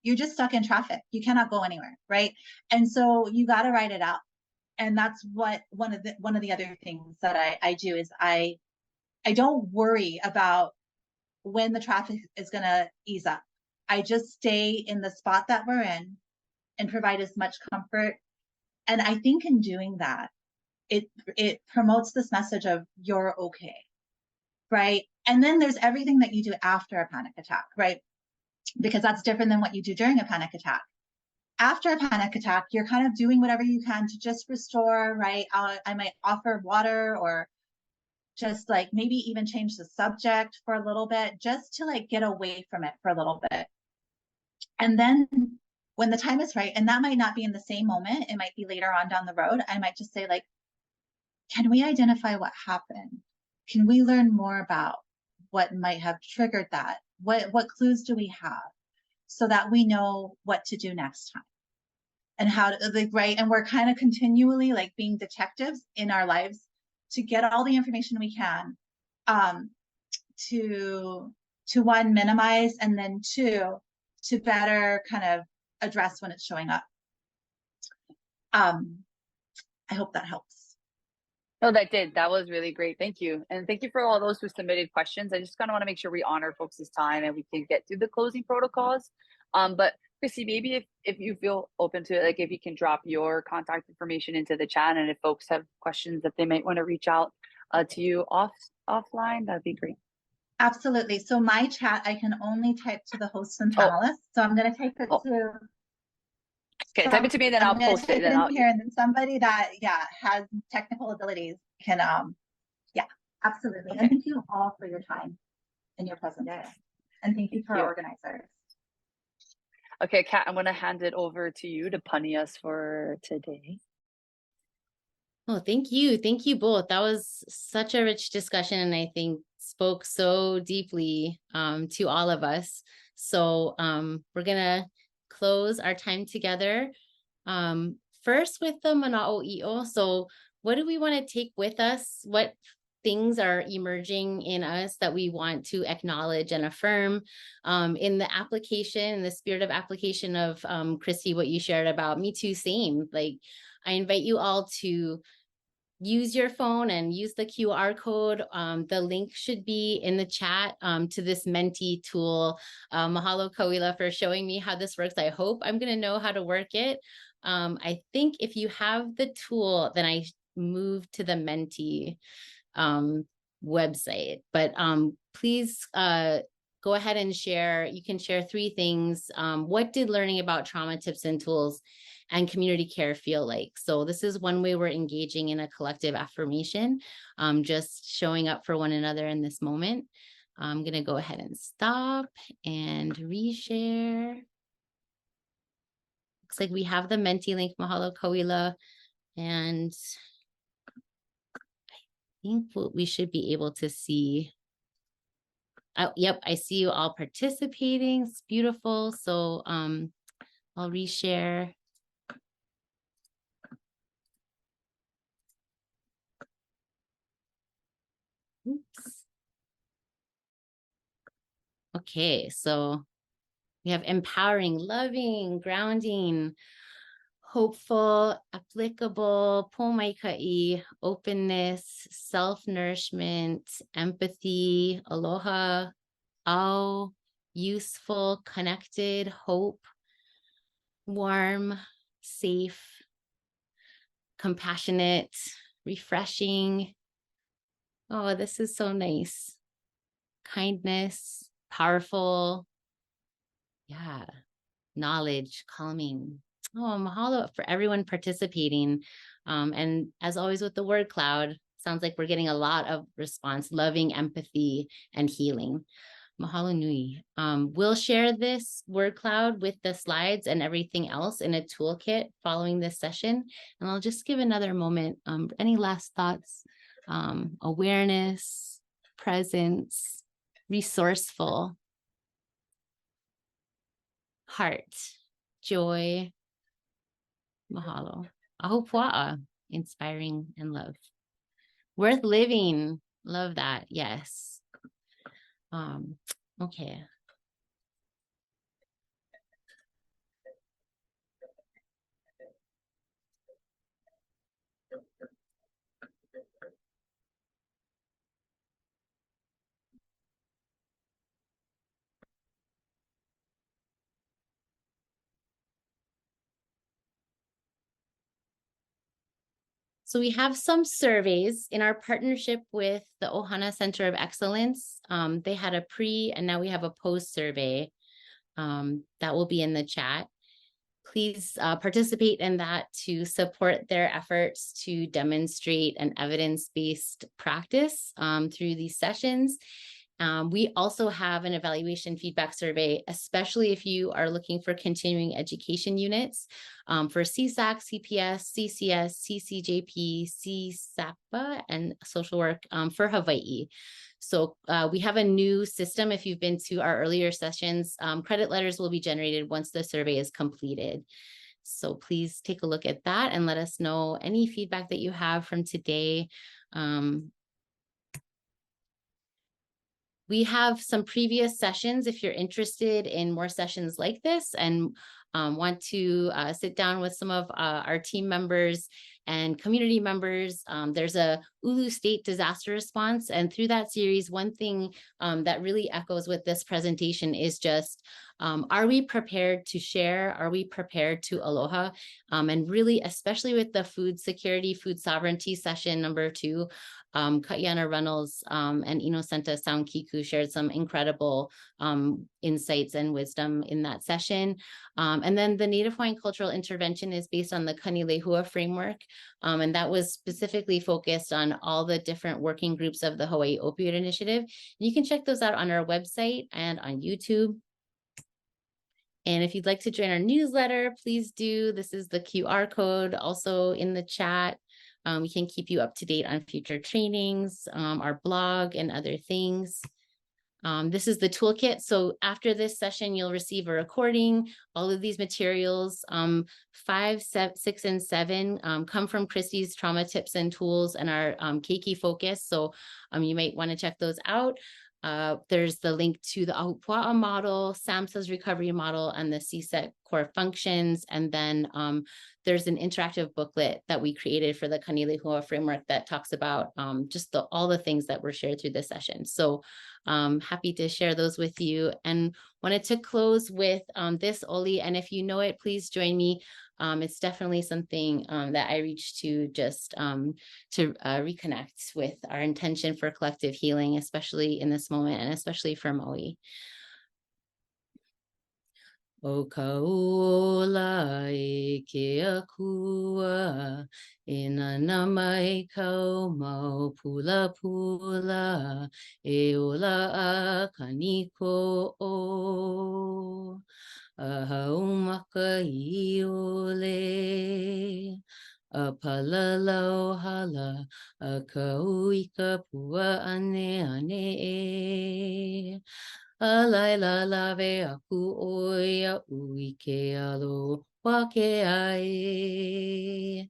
you're just stuck in traffic. You cannot go anywhere, right? And so you got to write it out. And that's what one of the other things that I do is I don't worry about when the traffic is going to ease up. I just stay in the spot that we're in and provide as much comfort. And I think in doing that, it promotes this message of you're okay, right? And then there's everything that you do after a panic attack, right? Because that's different than what you do during a panic attack. After a panic attack, you're kind of doing whatever you can to just restore, right? I might offer water or just like maybe even change the subject for a little bit, just to like get away from it for a little bit. And then when the time is right, and that might not be in the same moment, it might be later on down the road, I might just say like, can we identify what happened? Can we learn more about what might have triggered that? What clues do we have so that we know what to do next time? And how to, like, right? And we're kind of continually like being detectives in our lives to get all the information we can, to one, minimize, and then two, to better kind of address when it's showing up. I hope that helps. No, that did. That was really great. Thank you. And thank you for all those who submitted questions. I just kind of want to make sure we honor folks' time and we can get through the closing protocols. But Christy, maybe if you feel open to it, like if you can drop your contact information into the chat, and if folks have questions that they might want to reach out to you offline, that'd be great. Absolutely. So my chat, I can only type to the hosts and panelists. So I'm going to type it to. Okay, type it to me, then I'll post it. Then I'll here, and then somebody that has technical abilities can absolutely. Okay. And thank you all for your time and your presence. Yeah. And thank you to our organizers. Okay, Kat, I'm going to hand it over to you to punny us for today. Oh, thank you. Thank you both. That was such a rich discussion, and I think spoke so deeply to all of us. So we're going to close our time together. First with the Mana'o'io. So what do we want to take with us? What things are emerging in us that we want to acknowledge and affirm? In the application, in the spirit of application of Christy, what you shared about Me Too, same. Like, I invite you all to use your phone and use the QR code. The link should be in the chat to this Menti tool. Mahalo Kauila for showing me how this works. I hope I'm going to know how to work it. I think if you have the tool, then I move to the Menti website. But please go ahead and share. You can share 3 things. What did learning about trauma tips and tools and community care feel like? So this is one way we're engaging in a collective affirmation, just showing up for one another in this moment. I'm going to go ahead and stop and reshare. Looks like we have the Menti link, Mahalo Kauila, and I think what we should be able to see. Yep, I see you all participating. It's beautiful. So I'll reshare. Oops. Okay, so we have empowering, loving, grounding, hopeful, applicable, pomaikai, openness, self-nourishment, empathy, aloha, au, useful, connected, hope, warm, safe, compassionate, refreshing. Oh, this is so nice. Kindness, powerful. Yeah. Knowledge, calming. Oh, mahalo for everyone participating. And as always with the word cloud, sounds like we're getting a lot of response, loving, empathy, and healing. Mahalo nui. We'll share this word cloud with the slides and everything else in a toolkit following this session. And I'll just give another moment. Any last thoughts? Awareness, presence, resourceful, heart, joy, mahalo. Ahupuaʻa, inspiring and love. Worth living, love that, yes. Okay. So we have some surveys in our partnership with the Ohana Center of Excellence. They had a pre and now we have a post survey that will be in the chat. Please participate in that to support their efforts to demonstrate an evidence-based practice through these sessions. We also have an evaluation feedback survey, especially if you are looking for continuing education units for CSAC, CPS, CCS, CCJP, CSAPA, and social work for Hawaii. So we have a new system. If you've been to our earlier sessions, credit letters will be generated once the survey is completed. So please take a look at that and let us know any feedback that you have from today. We have some previous sessions if you're interested in more sessions like this and want to sit down with some of our team members and community members. There's a Ulu State disaster response, and through that series, one thing that really echoes with this presentation is just, are we prepared to share? Are we prepared to aloha? And really, especially with the food security, food sovereignty session number 2, Kaiana Reynolds and Inocenta Soundkiku shared some incredible insights and wisdom in that session. And then the Native Hawaiian cultural intervention is based on the Kanilehua framework. And that was specifically focused on all the different working groups of the Hawaii Opioid Initiative. You can check those out on our website and on YouTube. And if you'd like to join our newsletter, please do. This is the QR code also in the chat. We can keep you up to date on future trainings, our blog, and other things. This is the toolkit. So after this session, you'll receive a recording. All of these materials, 5, 6, and 7 come from Christy's trauma tips and tools and our keiki focus. So you might want to check those out. There's the link to the Ahupuaʻa model, SAMHSA's recovery model, and the CSET core functions. And then there's an interactive booklet that we created for the Kanilehua framework that talks about just all the things that were shared through this session. So happy to share those with you, and wanted to close with this Oli. And if you know it, please join me. It's definitely something that I reach to just to reconnect with our intention for collective healing, especially in this moment and especially for Maui. O kaola e ke akua, e na namai kau mau pula pula, e ola a kaniko o, a haumaka I ole, a palalau hala, a kauika pua ane ane e. Alaila lave aku oia ui ke alo wa ke ai.